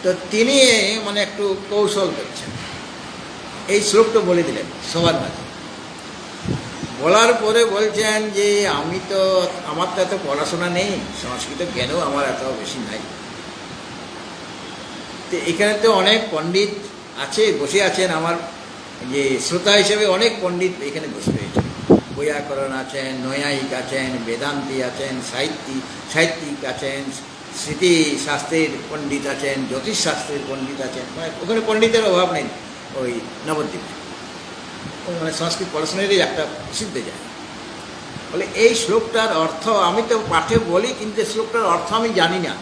তো তিনি মানে একটু কৌশল করছেন, এই শ্লোকটা বলে দিলেন সবার মাঝে। বলার পরে বলছেন যে আমার তো এত পড়াশোনা নেই, সংস্কৃত জ্ঞানও আমার এত বেশি নাই, তো এখানে তো অনেক পণ্ডিত আছে, বসে আছেন, আমার যে শ্রোতা হিসেবে অনেক পণ্ডিত এখানে বসে রয়েছেন। বৈয়াকরণ আছেন, নৈয়ায়িক আছেন, বেদান্তি আছেন, সাহিত্যিক আছেন, স্মৃতিশাস্ত্রের পণ্ডিত আছেন, জ্যোতিষশাস্ত্রের পণ্ডিত আছেন, মানে ওখানে পণ্ডিতের অভাব নেই ওই নবদ্বীপে। মানে সংস্কৃত পড়াশোনারই একটা প্রসিদ্ধ যায়। বলে এই শ্লোকটার অর্থ আমি তো পাঠে বলি, কিন্তু শ্লোকটার অর্থ আমি জানি না,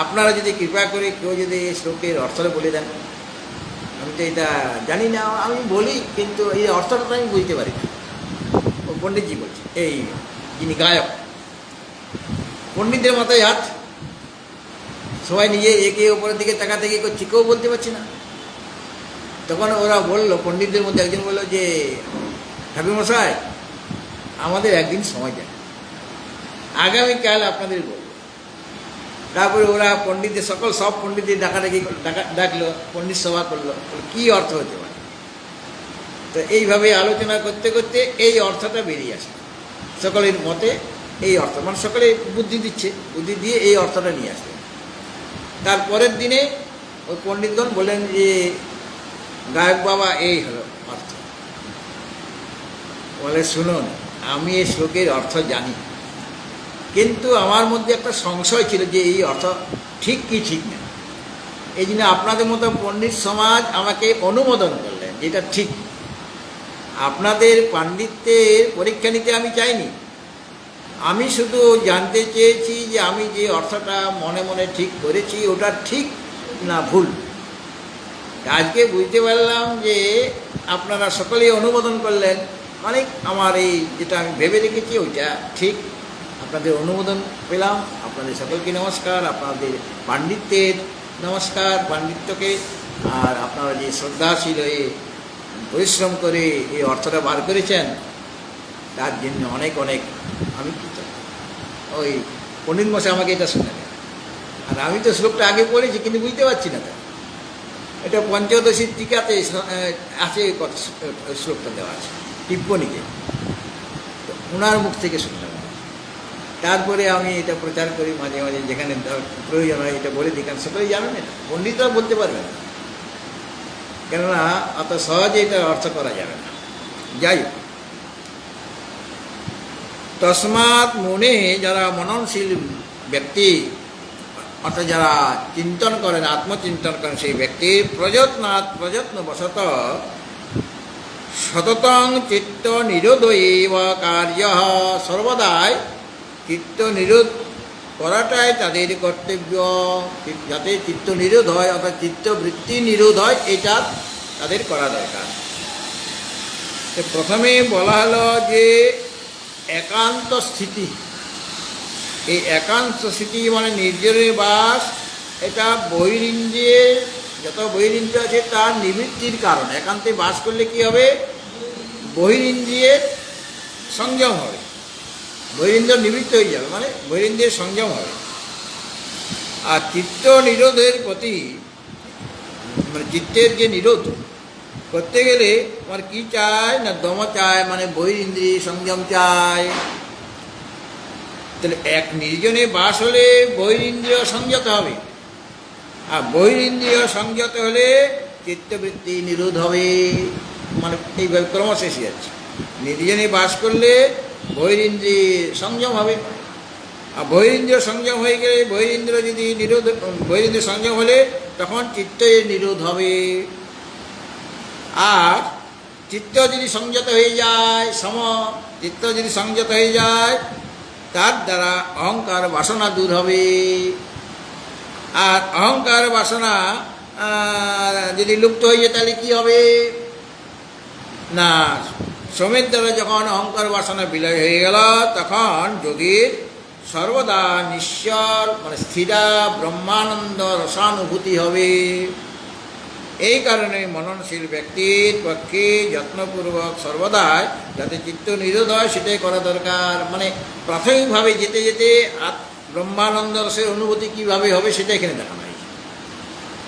আপনারা যদি কৃপা করে কেউ যদি এই শ্লোকের অর্থটা বলে দেন। আমি তো এটা জানি না, আমি বলি কিন্তু এই অর্থটা তো আমি বুঝতে পারি না। ও পণ্ডিতজি বলছে, এই যিনি গায়ক, পণ্ডিতদের মাথায় হাত, সবাই নিজে একে ওপরের দিকে তাকাতে গিয়ে করছি, কেউ বলতে পারছি না। তখন ওরা বললো, পণ্ডিতদের মধ্যে একজন বললো যে ঠাকুরমশাই আমাদের একদিন সময় দেন, আগামীকাল আপনাদের বলবো। তারপরে ওরা পণ্ডিতদের সব পণ্ডিতদের ডাকলো, পণ্ডিত সভা করলো, কি অর্থ হতে পারে। তো এইভাবে আলোচনা করতে করতে এই অর্থটা বেরিয়ে আসে, সকলের মতে এই অর্থ, মানে সকলে বুদ্ধি দিচ্ছে, বুদ্ধি দিয়ে এই অর্থটা নিয়ে আসবে। তারপরের দিনে ওই পণ্ডিতগণ বললেন যে গায়ক বাবা এই হলো অর্থ। বলে শুনুন, আমি এই শ্লোকের অর্থ জানি, কিন্তু আমার মধ্যে একটা সংশয় ছিল যে এই অর্থ ঠিক কি ঠিক না। এই জন্য আপনাদের মতো পণ্ডিত সমাজ আমাকে অনুমোদন করলেন যেটা ঠিক। আপনাদের পাণ্ডিত্যের পরীক্ষা নিতে আমি চাইনি, আমি শুধু জানতে চেয়েছি যে আমি যে অর্থটা মনে মনে ঠিক করেছি ওটা ঠিক না ভুল। আজকে বুঝতে পারলাম যে আপনারা সকলেই অনুমোদন করলেন, মানে আমার এই যেটা আমি ভেবে রেখেছি ওইটা ঠিক, আপনাদের অনুমোদন পেলাম। আপনাদের সকলকে নমস্কার, আপনাদের পাণ্ডিত্যের নমস্কার, পাণ্ডিত্যকে। আর আপনারা যে শ্রদ্ধাশীল হয়ে পরিশ্রম করে এই অর্থটা বার করেছেন তার জন্য অনেক অনেক আমি কৃতজ্ঞ। ওই পণ্ডিত মশাই আমাকে এটা শোনালেন। আর আমি তো শ্লোকটা আগে পড়েছি কিন্তু বুঝতে পারছি না, এটা পঞ্চদশীর টিকাতে আছে, শ্লোকটা দেওয়া আছে টিপ্পণীতে, তো ওনার মুখ থেকে শুনলাম। তারপরে আমি এটা প্রচার করি মাঝে মাঝে, যেখানে প্রয়োজন হয় এটা বলে দিই, কারণ সকলেই জানেন না, পণ্ডিতরা বলতে পারবে না, কেননা অত সহজে এটার অর্থ করা যাবে না। যাই হোক, তস্মাৎ মনে যারা মননশীল ব্যক্তি, অর্থাৎ যারা চিন্তন করেন, আত্মচিন্তন করেন, সেই ব্যক্তি প্রযত্নবশত সততং চিত্ত নিরোধৈব কার্য, সর্বদাই চিত্ত নিরোধ করাটাই তাদের কর্তব্য। যাতে চিত্ত নিরোধ হয়, অর্থাৎ চিত্তবৃত্তি নিরোধ হয়, এটা তাদের করা দরকার। প্রথমে বলা হলো যে একান্ত স্থিতি। এই একান্ত স্থিতি মানে নির্জনের বাস, এটা বহিরিন্দ্রিয়ের যত বহিরিন্দ্রিয় আছে তার নিবৃত্তির কারণ। একান্তে বাস করলে কি হবে? বহিরিন্দ্রিয়ের সংযম হবে, বহিরিন্দ্রিয় নিবৃত্ত হয়ে যাবে, মানে বহিরিন্দ্রিয়ের সংযম হবে। আর চিত্ত নিরোধের প্রতি, মানে চিত্তের যে নিরোধ করতে গেলে আমার কি চায় না, দম চায়, মানে বহিরিন্দ্রিয় সংযম চায়। তাহলে এক নির্জনে বাস হলে বহিরিন্দ্রিয় সংযত হবে, আর বহিরিন্দ্রিয় সংযত হলে চিত্তবৃত্তি নিরোধ হবে। মানে এইভাবে ক্রমশ এসে যাচ্ছে। নির্জনে বাস করলে বহিরিন্দ্রিয় সংযম হবে, আর বহিরিন্দ্রিয় সংযম হয়ে গেলে বহিরিন্দ্রিয় যদি নিরোধ, বহিরিন্দ্রিয় সংযম হলে তখন চিত্তের নিরোধ হবে। আর চিত্ত যদি সংযত হয়ে যায়, চিত্ত যদি সংযত হয়ে যায়, তার দ্বারা অহংকার বাসনা দূর হবে। আর অহংকার বাসনা যদি লুপ্ত হয়ে যায় তাহলে কী হবে না, শ্রমের দ্বারা যখন অহংকার বাসনা বিলয় হয়ে গেল, তখন যোগীর সর্বদা নিশ্চল মানে স্থিরা ব্রহ্মানন্দ রসানুভূতি হবে। এই কারণে মননশীল ব্যক্তির পক্ষে যত্নপূর্বক সর্বদাই যাতে চিত্ত নিরোধ হয় সেটাই করা দরকার। মানে প্রাথমিকভাবে যেতে যেতে ব্রহ্মানন্দ রসের অনুভূতি কীভাবে হবে সেটা এখানে দেখানো হয়েছে।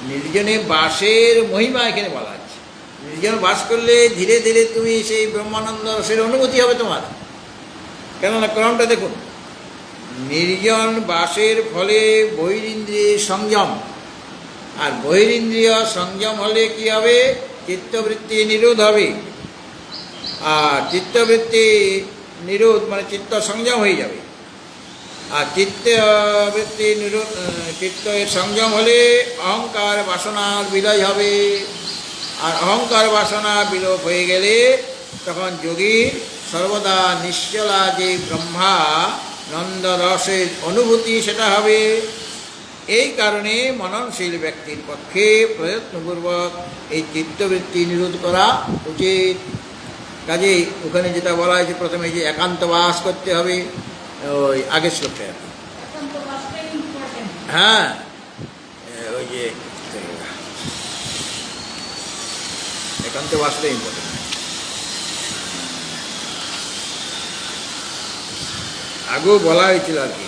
নির্জনে বাসের মহিমা এখানে বলা আছে। নির্জন বাস করলে ধীরে ধীরে তুমি সেই ব্রহ্মানন্দ রসের অনুভূতি হবে তোমার। কেননা ক্রমটা দেখুন, নির্জন বাসের ফলে বহিরিন্দ্রিয় সংযম, আর বহিরিন্দ্রিয় সংযম হলে কি হবে, চিত্তবৃত্তি নিরোধ হবে। আর চিত্তবৃত্তি নিরোধ মানে চিত্ত সংযম হয়ে যাবে। আর চিত্তবৃত্তি নিরোধ, চিত্তের সংযম হলে অহংকার বাসনার বিলয় হবে। আর অহংকার বাসনা বিলোপ হয়ে গেলে তখন যোগী সর্বদা নিশ্চলা যে ব্রহ্মানন্দ রসের অনুভূতি সেটা হবে। এই কারণে মননশীল ব্যক্তির পক্ষে প্রযত্নপূর্বক এই চিত্তবৃত্তি নিরোধ করা উচিত। কাজেই ওখানে যেটা বলা হয়েছে প্রথমে যে একান্তবাস করতে হবে, ওই আগের শ্লোকটা, হ্যাঁ ওই যে একান্তবাসটা ইম্পর্টেন্ট। আগেও বলা হয়েছিল আর কি,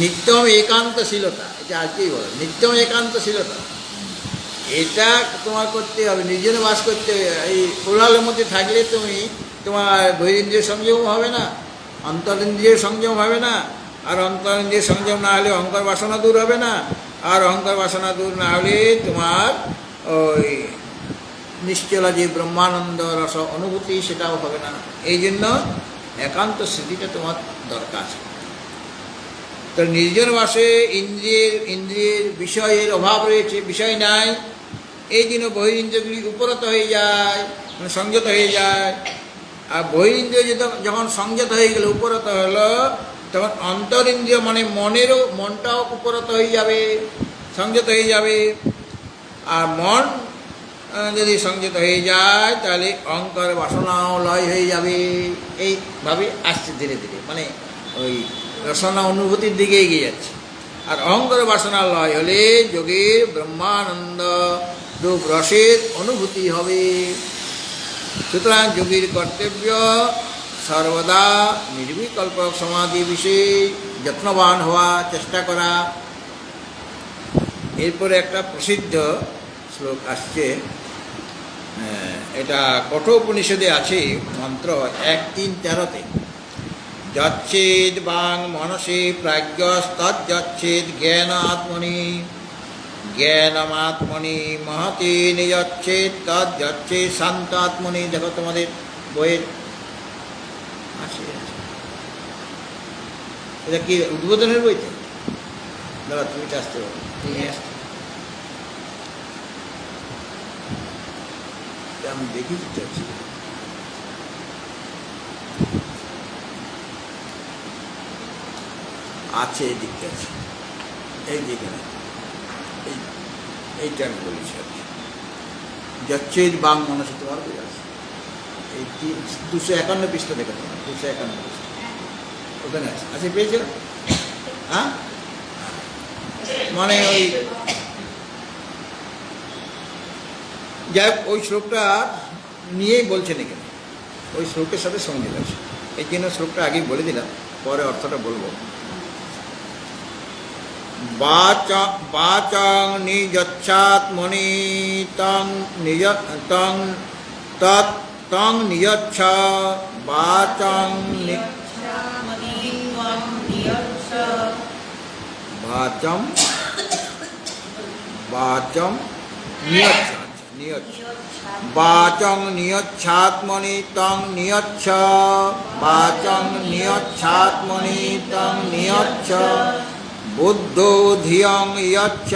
নিত্যম একান্তশীলতা, এটা আজকেই বলো, নিত্যম একান্তশীলতা এটা তোমার করতে হবে। নির্জনে বাস করতে হবে। এই কোলাহলের মধ্যে থাকলে তুমি তোমার বহিরিন্দ্রিয় সংযম হবে না, অন্তরিন্দ্রিয় সংযম হবে না। আর অন্তরিন্দ্রিয় সংযম না হলে অহংকার বাসনা দূর হবে না। আর অহংকার বাসনা দূর না হলে তোমার ওই নিশ্চলা যে ব্রহ্মানন্দ রস অনুভূতি সেটাও হবে না। এই জন্য একান্ত স্মৃতিটা তোমার দরকার। তো নির্জন বাসে ইন্দ্রিয়ের বিষয়ের অভাব রয়েছে, বিষয় নাই, এই জন্য বহিরিন্দ্রিয়গুলি উপরত হয়ে যায়, মানে সংযত হয়ে যায়। আর বহিরিন্দ্রিয় যখন সংযত হয়ে গেলে উপরত হলো, তখন অন্তরিন্দ্রিয় মানে মনটাও উপরত হয়ে যাবে, সংযত হয়ে যাবে। আর মন যদি সংযত হয়ে যায় তাহলে অহংকার বাসনাও লয় হয়ে যাবে। এইভাবে আসছে ধীরে ধীরে, মানে ওই রসনা অনুভূতির দিকে এগিয়ে যাচ্ছে। আর অহংকার বাসনা লয় হলে যোগীর ব্রহ্মানন্দ রূপ রসের অনুভূতি হবে। সুতরাং যোগীর কর্তব্য সর্বদা নির্বিকল্প সমাধি বিষয়ে যত্নবান হওয়া, চেষ্টা করা। এরপরে একটা প্রসিদ্ধ শ্লোক আসছে, এটা কঠোপনিষদে আছে, মন্ত্র 1:3-13-তে, যচ্ছেদ বাং মনসে প্রাজ্ঞস্তজ্জচ্ছেদ জ্ঞান আত্মনি, জ্ঞানমাত্মনি মহতে নিযচ্ছেদ তজ্জচ্ছেদ শান্ত আত্মনি। দেখো তোমাদের বইয়ের আছে, এটা কি উদ্বোধনের বইতে? দাদা তুমি আসতে পারো, তুমি আসতে, আমি দেখি চাচ্ছি। আছে এদিকে আছে, এই দিকে এইটা আমি বলেছি আর কি, যচ্ছেদ বাং মনসে, তোমার বই আছে এই 251 পৃষ্ঠা, দেখো তোমার 251 পৃষ্ঠা ওখানে আছে, আছে পেয়েছ? হ্যাঁ, মানে ওই যাই ওই শ্লোকটা নিয়েই বলছেন এখানে, ওই শ্লোকের সাথে সংযোগ আছে। এই জন্য শ্লোকটা আগেই বলে দিলাম, পরে অর্থটা বলবো। বাচং নিজচ্ছাত্মনি তং তৎ তং নিয়চ্ছ বাচং বাচম বাচম নিয়চ্ছ নিয়চ্ছ বাচং নিয়চ্ছাত্মনি তং নিয়চ্ছ বাচং নিয়চ্ছাত্মনি তং নিয়চ্ছ বুদ্ধো ধিয়ং ইয়চ্ছ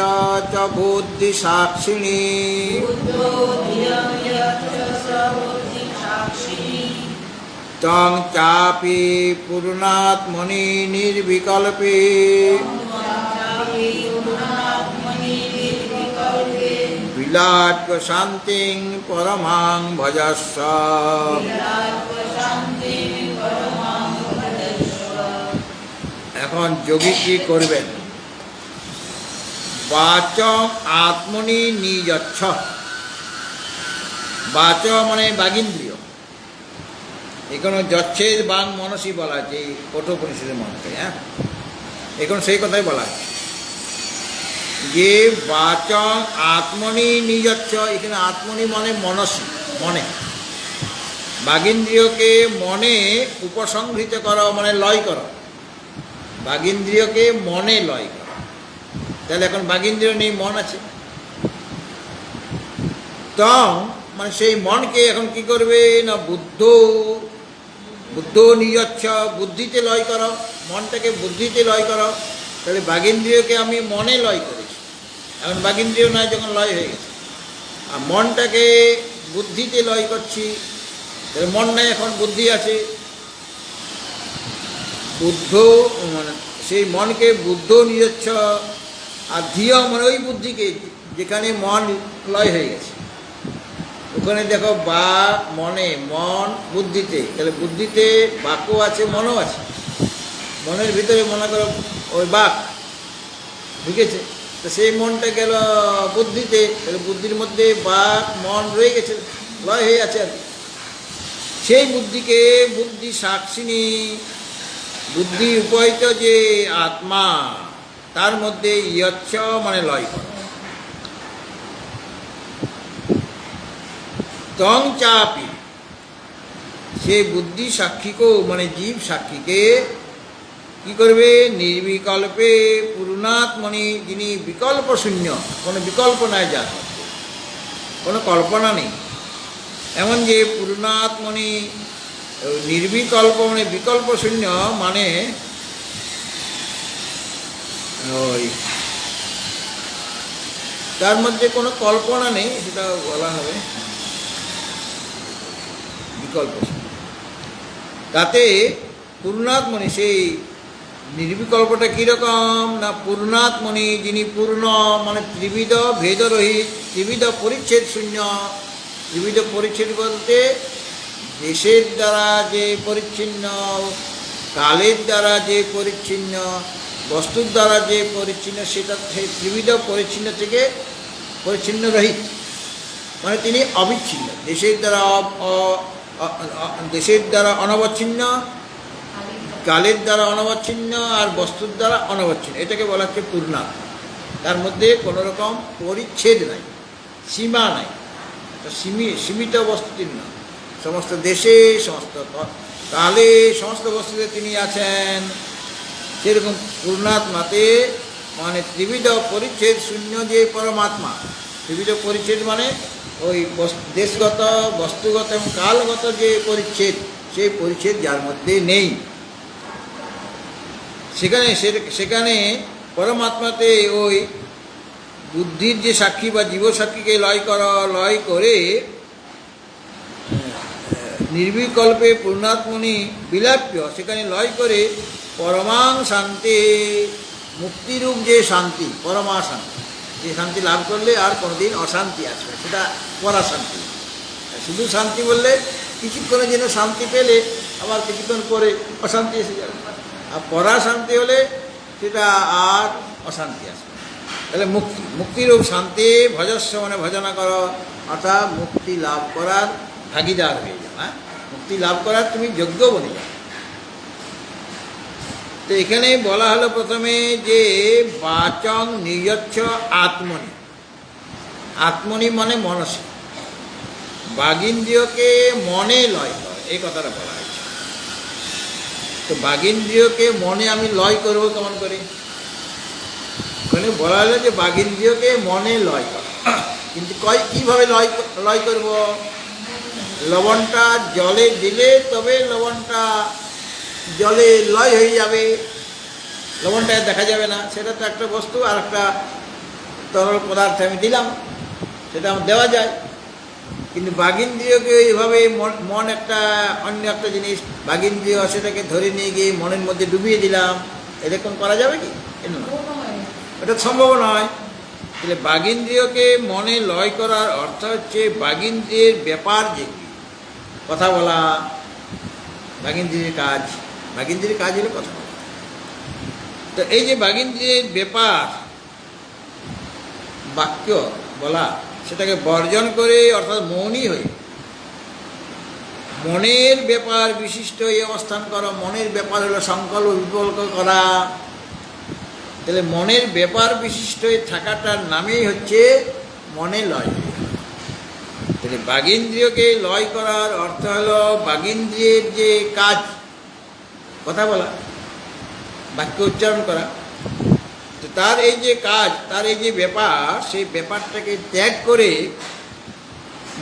চ বুদ্ধি সাক্ষিণী তং চাপি পূর্ণাত্মনি নির্বিকল্পে বিলাট শান্তিং পরমাং ভজস্ব। এখন যোগী কি করবেন? বাচ আত্মনি নিযচ্ছ। বাচ মানে বাগিন্দ্রিয়, এখানে যচ্ছেদ বাং মনসী বলা আছে এই কঠোপনিষদের মন্ত্রে। হ্যাঁ, এখন সেই কথাই বলা আছে যে বাচ আত্মনি নিযচ্ছ। এখানে আত্মনি মানে মনসী, মনে। বাগিন্দ্রিয়কে মনে উপসংহৃত করা মানে লয় করা, বাগিন্দ্রিয়কে মনে লয় করা। তাহলে এখন বাগিন্দ্রিয় নেই, মন আছে। তং মানে সেই মনকে এখন কি করবে না বুদ্ধ বুদ্ধ নিযচ্ছ, বুদ্ধিতে লয় করো, মনটাকে বুদ্ধিতে লয় করো। তাহলে বাগিন্দ্রিয়কে আমি মনে লয় করেছি, এখন বাগিন্দ্রিয় নয়, যখন লয় হয়ে গেছে। আর মনটাকে বুদ্ধিতে লয় করছি, তাহলে মন নাই, এখন বুদ্ধি আছে। বুদ্ধ মানে সেই মনকে বুদ্ধ নিযচ্ছ, আর ধিয় মানে ওই বুদ্ধিকে, যেখানে মন লয় হয়ে গেছে। ওখানে দেখো বা মনে, মন বুদ্ধিতে, তাহলে বুদ্ধিতে বাক্য আছে, মনও আছে। মনের ভিতরে মনে করো ওই বাক ঢুকেছে, তো সেই মনটা গেল বুদ্ধিতে, তাহলে বুদ্ধির মধ্যে বাক মন রয়ে গেছে, লয় হয়ে আছে আর কি। সেই বুদ্ধিকে বুদ্ধি সাক্ষিণী, বুদ্ধি উপহিত যে আত্মা, তার মধ্যে ইয়চ্ছ মানে লয় করা। তং চাপি, সে বুদ্ধি সাক্ষীকেও মানে জীব সাক্ষীকে কি করবে? নির্বিকল্পে পূর্ণাত্মনি, যিনি বিকল্প শূন্য, কোনো বিকল্প নাই, যার মধ্যে কোনো কল্পনা নেই। এমন যে পূর্ণাত্মনি নির্বিকল্প মানে বিকল্প শূন্য, মানে ওই তার মধ্যে কোনো কল্পনা নেই, সেটা বলা হবে বিকল্প। তাতে পূর্ণাত্মনি, সেই নির্বিকল্পটা কীরকম না পূর্ণাত্মনি, যিনি পূর্ণ মানে ত্রিবিধ ভেদরহিত, ত্রিবিধ পরিচ্ছেদ শূন্য। ত্রিবিধ পরিচ্ছেদ বলতে দেশের দ্বারা যে পরিচ্ছিন্ন, কালের দ্বারা যে পরিচ্ছিন্ন, বস্তুর দ্বারা যে পরিচ্ছিন্ন, সেটা সেই ত্রিবিধ পরিচ্ছিন্ন থেকে পরিচ্ছিন্ন রহিত, মানে তিনি অবিচ্ছিন্ন। দেশের দ্বারা অনবচ্ছিন্ন, কালের দ্বারা অনবচ্ছিন্ন, আর বস্তুর দ্বারা অনবচ্ছিন্ন, এটাকে বলা হচ্ছে পূর্ণাত্মা। তার মধ্যে কোনো রকম পরিচ্ছেদ নাই, সীমা নাই, সীমিত বস্তু তিনি না। সমস্ত দেশে, সমস্ত কালে, সমস্ত বস্তুতে তিনি আছেন। সেরকম পূর্ণাত্মাতে মানে ত্রিবিধ পরিচ্ছেদ শূন্য যে পরমাত্মা। ত্রিবিধ পরিচ্ছেদ মানে ওই দেশগত, বস্তুগত এবং কালগত যে পরিচ্ছেদ, সেই পরিচ্ছেদ যার মধ্যে নেই। সেখানে পরমাত্মাতে ওই বুদ্ধির যে সাক্ষী বা জীবসাক্ষীকে লয় করে নির্বিকল্পে পূর্ণাত্মনি বিলাপ্য, সেখানে লয় করে পরমাং শান্তি, মুক্তিরূপ যে শান্তি, পরমা শান্তি, যে শান্তি লাভ করলে আর কোনোদিন অশান্তি আসবে, সেটা পরাশান্তি। শুধু শান্তি বললে কিছুক্ষণের জন্য শান্তি পেলে আবার কিছুক্ষণ পরে অশান্তি এসে যাবে, আর পরাশান্তি হলে সেটা আর অশান্তি আসবে। তাহলে মুক্তিরূপ শান্তি ভজস্ব মানে ভজনা করো, অর্থাৎ মুক্তি লাভ করার ভাগিদার হয়ে যাও। হ্যাঁ, মুক্তি লাভ করার তুমি যোগ্য বনে যাও। তো এখানে বলা হলো প্রথমে যে বাচং নিযচ্ছ আত্মনি। আত্মনি মানে মনসী, বাগিন্দ্রিয়কে মনে লয় করে, এই কথাটা বলা হয়েছে। তো বাগিন্দ্রিয়কে মনে আমি লয় করবো কেমন করে? ওখানে বলা হলো যে বাগিন্দ্রিয়কে মনে লয় করা, কিন্তু কীভাবে লয় করব? লবণটা জলে দিলে তবে লবণটা জলে লয় হয়ে যাবে, লবণটা দেখা যাবে না, সেটা তো একটা বস্তু, আর একটা তরল পদার্থ আমি দিলাম, সেটা আমার দেওয়া যায়। কিন্তু বাগিন্দ্রিয়কে এইভাবে মন একটা অন্য একটা জিনিস, বাগিন্দ্রিয় সেটাকে ধরে নিয়ে গিয়ে মনের মধ্যে ডুবিয়ে দিলাম, এরকম করা যাবে কি? এটা সম্ভব নয়। তাহলে বাগিন্দ্রিয়কে মনে লয় করার অর্থ হচ্ছে বাগিন্দ্রিয়ের ব্যাপার, যে কথা বলা, বাগিন্দ্রিয়ের কাজ, বাগিন্দ্রিয়ের কাজ হলো কথা বলা। তো এই যে বাগিন্দ্রিয়ের ব্যাপার বাক্য বলা, সেটাকে বর্জন করে অর্থাৎ মৌনী হয়ে মনের ব্যাপার বিশিষ্ট হয়ে অবস্থান করো। মনের ব্যাপার হলো সংকল্প বিকল্প করা। তাহলে মনের ব্যাপার বিশিষ্ট হয়ে থাকাটার নামেই হচ্ছে মনে লয়। তাহলে বাগিন্দ্রিয়কে লয় করার অর্থ হলো বাগিন্দ্রিয়ের যে কাজ, কথা বলা, বাক্য উচ্চারণ করা, তো তার এই যে কাজ, তার এই যে ব্যাপার, সেই ব্যাপারটাকে ত্যাগ করে,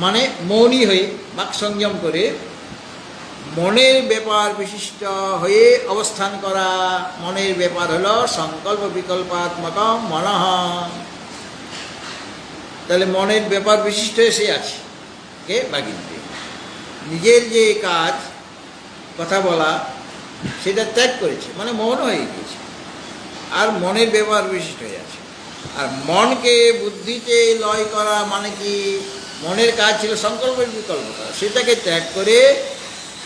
মানে মৌনী হয়ে বাক সংযম করে মনের ব্যাপার বিশিষ্ট হয়ে অবস্থান করা। মনের ব্যাপার হলো সংকল্প বিকল্পাত্মক মনঃ। তাহলে মনের ব্যাপার বিশিষ্ট এসে আছে কে? বাগিন্দ্রিয়। নিজের যে কাজ, কথা বলা, সেটা ত্যাগ করেছে, মানে মৌন হয়ে গিয়েছে, আর মনের ব্যাপার বিশিষ্ট হয়ে আছে। আর মনকে বুদ্ধিতে লয় করা মানে কি? মনের কাজ ছিল সংকল্পের বিকল্প করা, সেটাকে ত্যাগ করে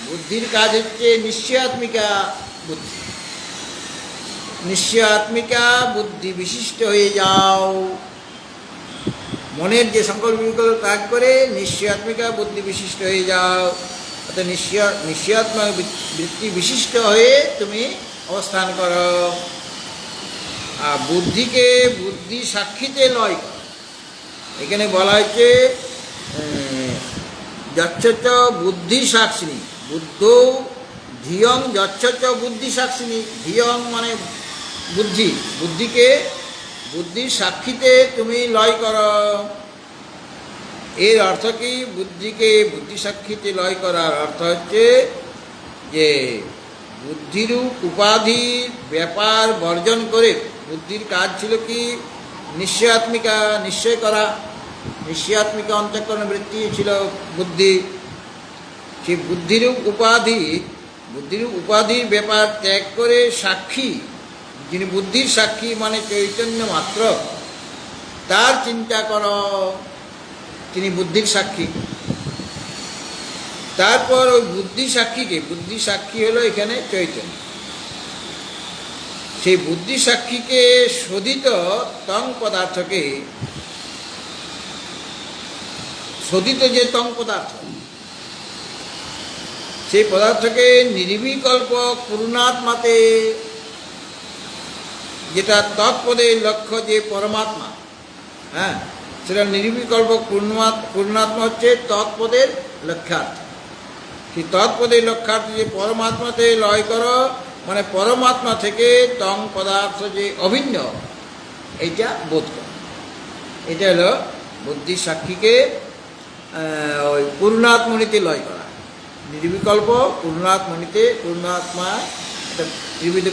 বুদ্ধির কাজ হচ্ছে নিশ্চয়াত্মিকা বুদ্ধি। নিশ্চয়াত্মিকা বুদ্ধি বিশিষ্ট হয়ে যাও। মনের যে সংকল্প বিকল্প ত্যাগ করে নিশ্চয়াত্মিকা বুদ্ধি বিশিষ্ট হয়ে যাও, অর্থাৎ নিশ্চয়াত্মক বৃত্তি বিশিষ্ট হয়ে তুমি অবস্থান করো। আর বুদ্ধিকে বুদ্ধি সাক্ষীতে লয় করো। এখানে বলা হয়েছে যচ্ছ বুদ্ধি সাক্ষিণী, বুদ্ধ ধিয়ং যচ্ছ বুদ্ধি সাক্ষিণী। ধিয়ং মানে বুদ্ধি, বুদ্ধিকে বুদ্ধির সাক্ষীতে তুমি লয় করো। এর অর্থ কি? বুদ্ধিকে বুদ্ধি সাক্ষীতে লয় করার অর্থ হচ্ছে যে বুদ্ধিরূপ উপাধির ব্যাপার বর্জন করে, বুদ্ধির কাজ ছিল কি? নিশ্চয়াত্মিকা, নিশ্চয় করা, নিশ্চয়াত্মিকা অন্তঃকরণ বৃত্তি ছিল বুদ্ধি। সেই বুদ্ধিরূপ উপাধির ব্যাপার ত্যাগ করে সাক্ষী, যিনি বুদ্ধির সাক্ষী মানে চৈতন্য মাত্র, তার চিন্তা করো, তিনি বুদ্ধির সাক্ষী। তারপর ওই বুদ্ধি সাক্ষীকে, বুদ্ধি সাক্ষী হলো এখানে চৈতন্য, সেই বুদ্ধি সাক্ষীকে শোধিত তং পদার্থকে, শোধিত যে তং পদার্থ, সেই পদার্থকে নির্বিকল্প পূর্ণাত্মাতে, যেটা তৎপদের লক্ষ্য যে পরমাত্মা, হ্যাঁ, সেটা নির্বিকল্প পূর্ণাত্মা হচ্ছে তৎপদের লক্ষ্যার্থ। সেই তৎপদের লক্ষ্যার্থ যে পরমাত্মাতে লয় করো, মানে পরমাত্মা থেকে তং পদার্থ যে অভিন্ন, এইটা বোধ করো। এটা হলো বুদ্ধি সাক্ষীকে ওই পূর্ণাত্মনীতে লয় করা, নির্বিকল্প পূর্ণাত্মনীতে, পূর্ণাত্মা একটা ত্রিবিধ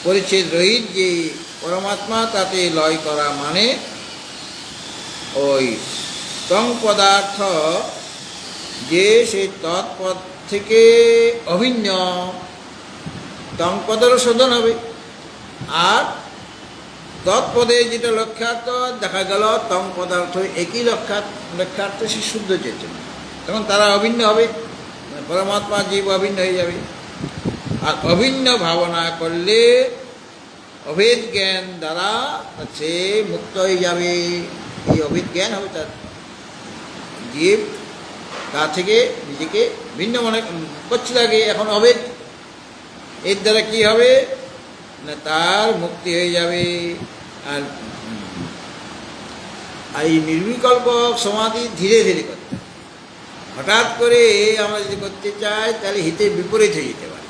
পরিচ্ছেদ রহিত যে পরমাত্মা, তাতে লয় করা মানে ওই তং পদার্থ যে সেই তৎপদ থেকে অভিন্ন, তং পদেরও শোধন হবে। আর তৎপদে যেটা লক্ষ্যার্থ, দেখা গেল তং পদার্থ একই লক্ষ্যার্থ, সে শুদ্ধ চৈতন্য, তখন তারা অভিন্ন হবে, পরমাত্মা জীব অভিন্ন হয়ে যাবে। আর অভিন্ন ভাবনা করলে অভেদ জ্ঞান দ্বারা সে মুক্ত হয়ে যাবে। এই অভেদ জ্ঞান হবে তার, জীব তা থেকে নিজেকে ভিন্ন মনে করতে লাগে, এখন অভেদ, এর দ্বারা কি হবে না, তার মুক্তি হয়ে যাবে। আর এই নির্বিকল্প সমাধি ধীরে ধীরে করতে হবে। হঠাৎ করে আমরা যদি করতে চাই তাহলে হিতের বিপরীত হয়ে যেতে পারে।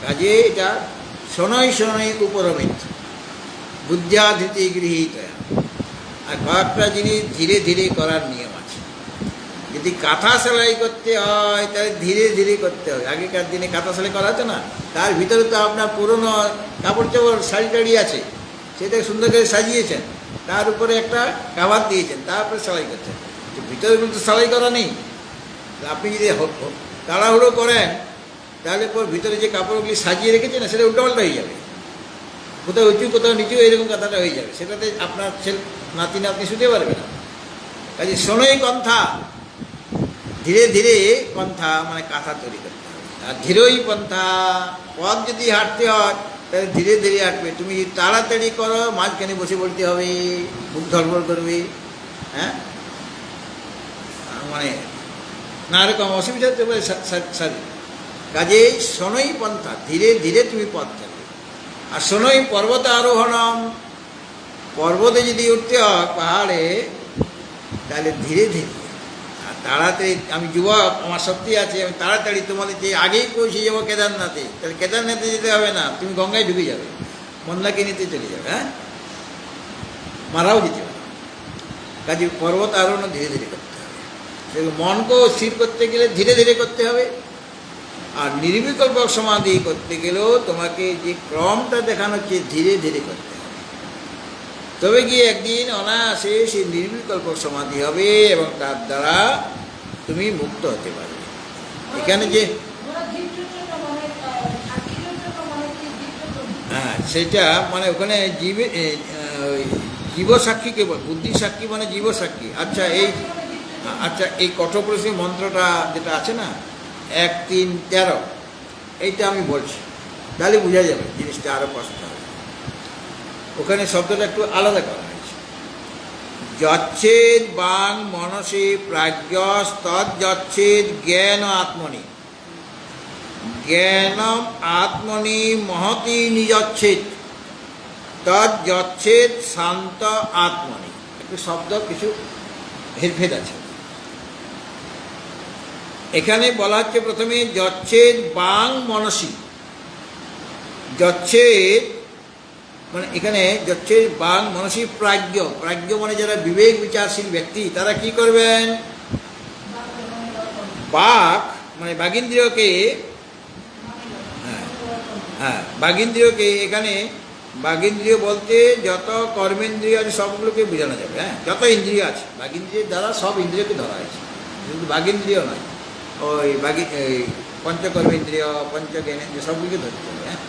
কাজে এটা শনৈ শনৈ উপরমিত বুদ্ধ্যা ধৃতি গৃহীত। আর কয়েকটা জিনিস ধীরে ধীরে করার নিয়ম আছে। যদি কাঁথা সেলাই করতে হয় তাহলে ধীরে ধীরে করতে হবে। আগেকার দিনে কাঁথা সেলাই করা হতো না, তার ভিতরে তো আপনার পুরনো কাপড় চাপড় শাড়ি টাড়ি আছে, সেটাকে সুন্দর করে সাজিয়েছেন, তার উপরে একটা কাভার দিয়েছেন, তারপরে সেলাই করছেন। ভিতরে কিন্তু সেলাই করা নেই। আপনি যদি তাড়াহুড়ো করেন তাহলে পর ভিতরে যে কাপড়গুলি সাজিয়ে রেখেছেন না, সেটা উল্টোপাল্টা হয়ে যাবে, কোথাও উঁচু কোথাও নিচু এরকম কথাটা হয়ে যাবে। সেটাতে আপনার নাতি নাতনি শুতে পারবে না। কাজে শোনোই পন্থা, ধীরে ধীরে পন্থা মানে কাঁথা তৈরি করতে হবে। আর ধীরই পন্থা, পথ যদি হাঁটতে হয় তাহলে ধীরে ধীরে হাঁটবে। তুমি যদি তাড়াতাড়ি করো মাঝখানে বসে পড়তে হবে, বুক ধরপড় করবে, হ্যাঁ, মানে না রকম অসুবিধা হতে পারে শারীরিক। কাজেই শোনোই পন্থা, ধীরে ধীরে তুমি পথ চলবে। আর শোনোই পর্বত আরোহণম, পর্বতে যদি উঠতে হয় পাহাড়ে তাহলে ধীরে ধীরে। আর তাড়াতাড়ি, আমি যুবক, আমার শক্তি আছে, আমি তাড়াতাড়ি তোমাদের যে আগেই পৌঁছে যাবো কেদারনাথে, তাহলে কেদারনাথে যেতে হবে না, তুমি গঙ্গায় ঢুকে যাবে, মন্দাকিনীতে চলে যাবে, হ্যাঁ, মারাও যেতে পারে। কাজে পর্বত আরোহণ ধীরে ধীরে করতে হবে। সেগুলো মনকেও স্থির করতে গেলে ধীরে ধীরে করতে হবে। আর নির্বিকল্প সমাধি করতে গেলেও তোমাকে যে ক্রমটা দেখানো হচ্ছে ধীরে ধীরে করতে হবে, তবে গিয়ে একদিন অনায়াসে সেই নির্বিকল্প সমাধি হবে এবং তার দ্বারা তুমি মুক্ত হতে পারবে। এখানে যে হ্যাঁ, সেটা মানে ওখানে জীবসাক্ষীকে বুদ্ধি সাক্ষী মানে জীবসাক্ষী। আচ্ছা এই কঠোপরিশ্রমী মন্ত্রটা যেটা আছে না, 1, 3, 13, এইটা আমি বলছি, তাহলে বোঝা যাবে জিনিসটা আরো কষ্ট হবে। ওখানে শব্দটা একটু আলাদা করা হয়েছে। যচ্ছেদ বাং মনসে প্রাজ্ঞস তজ্জচ্ছেদ জ্ঞান আত্মনি, জ্ঞানম আত্মনি মহতি নিজচ্ছেদ তজ্জচ্ছেদ শান্ত আত্মনি। একটু শব্দ কিছু হেরফের আছে। এখানে বলা হচ্ছে প্রথমে যচ্ছেদ বাং মনসি। যচ্ছেদ মানে এখানে যচ্ছেদ বাং মনসি প্রাজ্ঞ, প্রাজ্ঞ মানে যারা বিবেক বিচারশীল ব্যক্তি, তারা কি করবেন, বাক মানে বাগিন্দ্রিয়কে, হ্যাঁ বাগিন্দ্রিয়কে, এখানে বাগিন্দ্রিয় বলতে যত কর্মেন্দ্রিয় আছে সবগুলোকে বোঝানো যাবে। হ্যাঁ, যত ইন্দ্রিয় আছে বাগিন্দ্রিয়ের দ্বারা সব ইন্দ্রিয়কে ধরা হয়েছে, কিন্তু বাগিন্দ্রিয় নয়, ওই পঞ্চকর্মেন্দ্রিয় পঞ্চজ্ঞানেন্দ্রিয় সবগুলিকে ধরতে হবে। হ্যাঁ,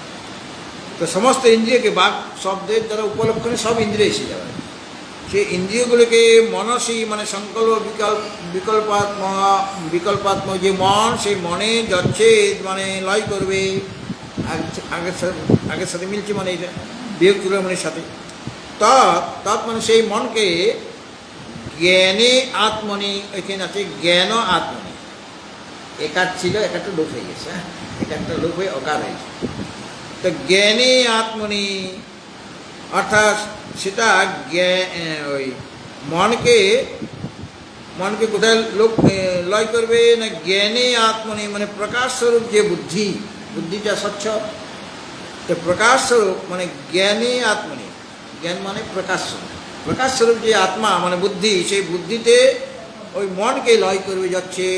তো সমস্ত ইন্দ্রিয়কে বাক শব্দের দ্বারা উপলক্ষণে সব ইন্দ্রিয় এসে যাবে। সেই ইন্দ্রিয়গুলোকে মনসী মানে সংকল্প বিকল্পাত্মক যে মন, সেই মনে যাচ্ছে মানে লয় করবে। আগের সাথে মিলছে, মানে এটা বিয়োগ চূড়ামণির সাথে। তৎ মানে সেই মনকে জ্ঞানে আত্মনি, এখানে আছে জ্ঞান আত্মনি। একার ছিল, একারটা লোপ হয়ে গেছে, হ্যাঁ, একারটা লোপ হয়ে অকার হয়েছে। তো জ্ঞানে আত্মনি অর্থাৎ সেটা ওই মনকে কোথায় লয় করবে না, জ্ঞানে আত্মনি মানে প্রকাশ স্বরূপ যে বুদ্ধিটা স্বচ্ছ, তো প্রকাশ স্বরূপ মানে জ্ঞানে আত্মনি, জ্ঞান মানে প্রকাশ স্বরূপ, প্রকাশ স্বরূপ যে আত্মা মানে বুদ্ধি, সেই বুদ্ধিতে ওই মনকে লয় করবে যাচ্ছে।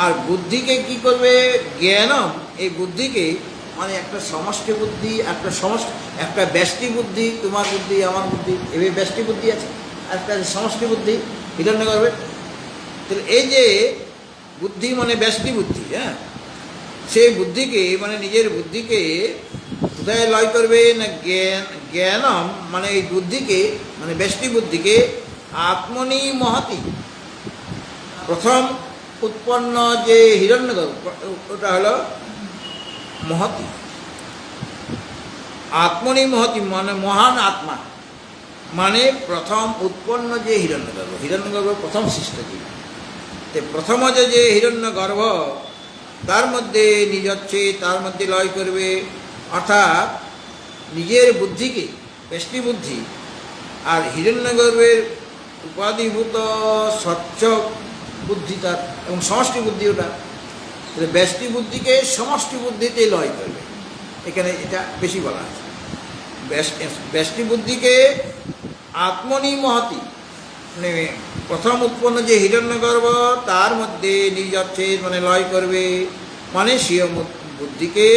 আর বুদ্ধিকে কি করবে, জ্ঞানম, এই বুদ্ধিকে মানে একটা সমষ্টি বুদ্ধি, একটা ব্যষ্টি বুদ্ধি, তোমার বুদ্ধি আমার বুদ্ধি, এভাবে ব্যষ্টি বুদ্ধি আছে, একটা সমষ্টি বুদ্ধি হিরণ্য করবে। তাহলে এই যে বুদ্ধি মানে ব্যষ্টি বুদ্ধি, হ্যাঁ, সেই বুদ্ধিকে মানে নিজের বুদ্ধিকে কোথায় লয় করবে না, জ্ঞানম মানে এই বুদ্ধিকে মানে ব্যষ্টি বুদ্ধিকে আত্মনি মহতি, প্রথম উৎপন্ন যে হিরণ্যগর্ভ ওটা হলো মহতি। আত্মনি মহতি মানে মহান আত্মা, মানে প্রথম উৎপন্ন যে হিরণ্যগর্ভ প্রথম সৃষ্ট জীব। প্রথম যে হিরণ্যগর্ভ তার মধ্যে নিজ হচ্ছে, তার মধ্যে লয় করবে, অর্থাৎ নিজের বুদ্ধিকে ব্যষ্টি বুদ্ধি আর হিরণ্যগর্ভের উপাধিভূত স্বচ্ছ বুদ্ধি তার, এবং সমষ্টি বুদ্ধি ওটা। ব্যষ্টি বুদ্ধিকে সমষ্টি বুদ্ধিতে লয় করবে, এখানে এটা বেশি বলা আছে। ব্যষ্টি বুদ্ধিকে আত্মনি মহতি, মানে প্রথম উৎপন্ন যে হিরণ্যগর্ভ তার মধ্যে নিজচ্ছেদ মানে লয় করবে, মানে স্বীয় বুদ্ধিকে,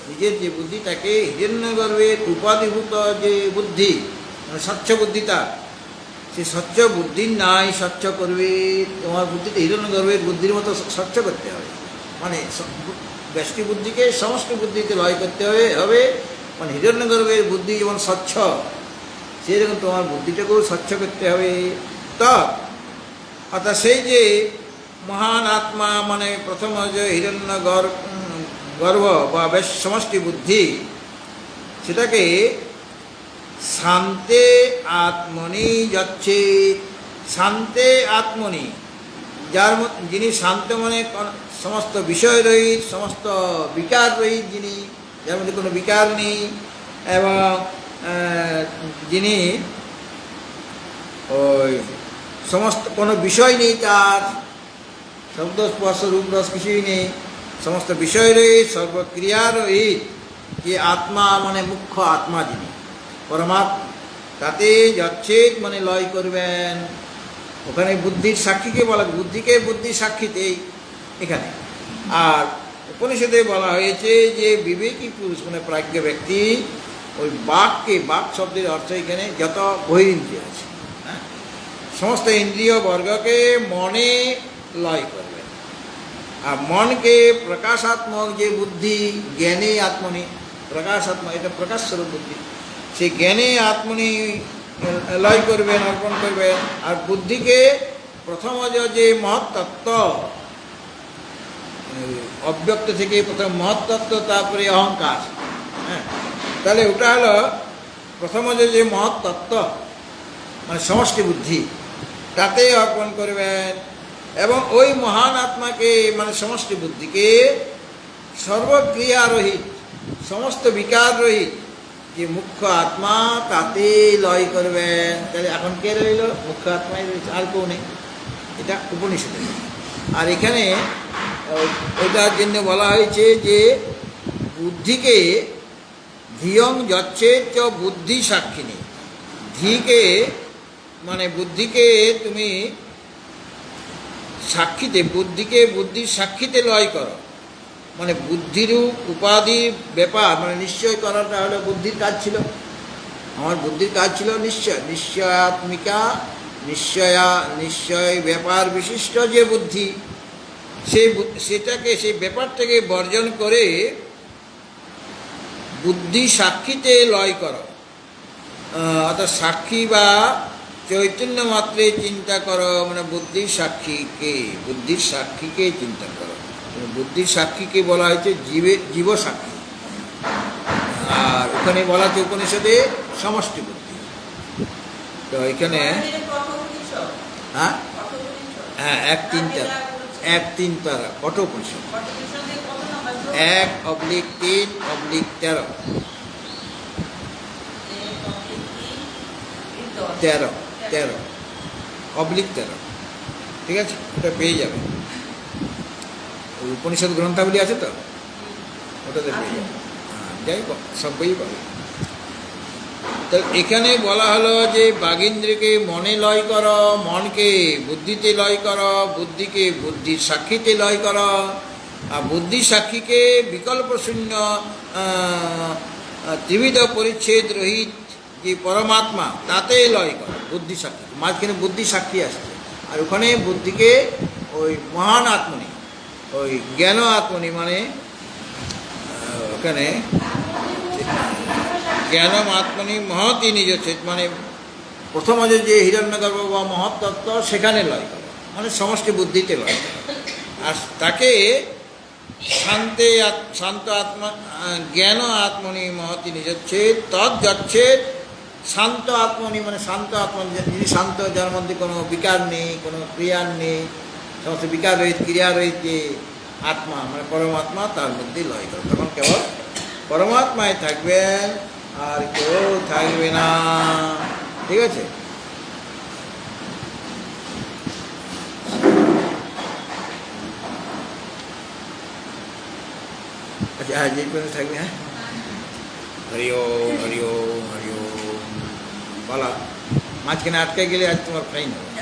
নিজের যে বুদ্ধি তাকে হিরণ্যগর্ভের উপাধিভূত যে বুদ্ধি মানে স্বচ্ছ বুদ্ধি তার, সে স্বচ্ছ বুদ্ধির নাই স্বচ্ছ করবে। তোমার বুদ্ধিতে হিরণ্যগর্ভের বুদ্ধির মতো স্বচ্ছ করতে হবে, মানে ব্যষ্টি বুদ্ধিকে সমষ্টি বুদ্ধিতে লয় করতে হবে, মানে হিরণ্যগর্ভের বুদ্ধি যেমন স্বচ্ছ সেরকম তোমার বুদ্ধিটাকেও স্বচ্ছ করতে হবে। অর্থাৎ সেই যে মহান আত্মা মানে প্রথম যে গর্ভ বা বেশ সমষ্টি বুদ্ধি, সেটাকে শান্তে আত্মনি যাচ্ছে। শান্তে আত্মনি, যিনি শান্ত মানে সমস্ত বিষয় রহিত, সমস্ত বিকার রহিত, যিনি যার মধ্যে কোনো বিকার নেই, এবং যিনি ওই সমস্ত কোনো বিষয় নেই, তার শব্দ স্পর্শ রূপ রস কিছুই নেই, সমস্ত বিষয় রহিত, সর্বক্রিয়া রহিত, যে আত্মা মানে মুখ্য আত্মা যিনি পরমাত্মা, তাতে যচ্ছেদ মানে লয় করবেন। ওখানে বুদ্ধির সাক্ষীকে বলা, বুদ্ধিকে বুদ্ধির সাক্ষীতেই এখানে। আর উপনিষদে বলা হয়েছে যে বিবেকী পুরুষ মানে প্রাজ্ঞ ব্যক্তি ওই বাককে, বাক শব্দের অর্থ এখানে যত বহিরিন্দ্রিয় আছে, হ্যাঁ, সমস্ত ইন্দ্রিয় বর্গকে মনে লয় করবেন। আর মনকে প্রকাশাত্মক যে বুদ্ধি, জ্ঞানে আত্মনি, প্রকাশাত্মক এটা প্রকাশস্বরূপ বুদ্ধি, সেই জ্ঞানে আত্মনি লয় করবেন, অর্পণ করবেন। আর বুদ্ধিকে প্রথম যে মহত্তত্ত্ব, অব্যক্ত থেকে প্রথম মহত্তত্ত্ব, তারপরে অহংকার, হ্যাঁ, তাহলে ওটা হলো প্রথম যে মহত্তত্ত্ব মানে সমষ্টি বুদ্ধি, তাতে অর্পণ করবেন। এবং ওই মহান আত্মাকে মানে সমষ্টি বুদ্ধিকে সর্বক্রিয়া রহিত, সমস্ত বিকার রহিত যে মুখ্য আত্মা, তাতে লয় করবেন। তাহলে এখন কে রইল? মুখ্য আত্মাই রয়েছে, আর কেউ নেই। এটা উপনিষদে। আর এখানে ওইটার জন্য বলা হয়েছে যে বুদ্ধিকে ধিয়ং যচ্ছেদ চ বুদ্ধি সাক্ষিণী, ধিকে মানে বুদ্ধিকে তুমি সাক্ষীতে, বুদ্ধিকে বুদ্ধির সাক্ষীতে লয় করো, মানে বুদ্ধিরূপ উপাধির ব্যাপার মানে নিশ্চয় করাটা হলো বুদ্ধির কাজ ছিল। আমার বুদ্ধির কাজ ছিল নিশ্চয়, নিশ্চয়াত্মিকা, নিশ্চয় ব্যাপার বিশিষ্ট যে বুদ্ধি, সেটাকে সেই ব্যাপারটাকে বর্জন করে বুদ্ধি সাক্ষীতে লয় করো। অর্থাৎ সাক্ষী বা চৈতন্য মাত্রে চিন্তা করো, মানে বুদ্ধির সাক্ষীকে চিন্তা করো। বুদ্ধির সাক্ষীকে বলা হয়েছে জীব সাক্ষী, আর ওখানে বলা হচ্ছে উপনিষদে সমষ্টি বুদ্ধি। তো এখানে হ্যাঁ হ্যাঁ 1-3 তারা কঠোপনিষদ 1/3/13 13/13 ঠিক আছে, ওটা পেয়ে যাবে। উপনিষদ গ্রন্থাবলী আছে তো, ওটাতে পেয়ে যাবে। যাই হোক, সব বই পাবে। তো এখানে বলা হলো যে বাগীন্দ্রকে মনে লয় করো, মনকে বুদ্ধিতে লয় করো, বুদ্ধিকে বুদ্ধির সাক্ষীতে লয় করো, আর বুদ্ধির সাক্ষীকে বিকল্প শূন্য ত্রিবিধ পরিচ্ছেদ রহিত যে পরমাত্মা, তাতে লয় করো। বুদ্ধি সাক্ষী, মাঝখানে বুদ্ধি সাক্ষী আসছে, আর ওখানে বুদ্ধিকে ওই মহান আত্মনি, ওই জ্ঞান আত্মনি, মানে ওখানে জ্ঞানম আত্মনি মহতি নিজচ্ছেদ, মানে প্রথম যে হিরণ্যগর্ভ বা মহত্তত্ত্ব সেখানে লয় করো, মানে সমষ্টি বুদ্ধিতে লয় করো। আর তাকে শান্ত আত্মা, জ্ঞান আত্মনি মহতি নিজচ্ছেদ, তৎযচ্ছেদ শান্ত আত্মনি, মানে শান্ত আত্মা যিনি শান্ত, যার মধ্যে কোনো বিকার নেই, কোনো ক্রিয়ার নেই, সমস্ত বিকার রহিত ক্রিয়া রহিত যে আত্মা মানে পরমাত্মা, তার মধ্যে লয় করো। তখন কেবল পরমাত্মায় থাকবেন, আর কেউ থাকবে না। ঠিক আছে। আচ্ছা যে পর্যন্ত থাকবে, হ্যাঁ। হরি ওম হরি ওম হরি ওম বলা, মাঝখানে আটকে গেলে আজ তোমার ফাইন হবে।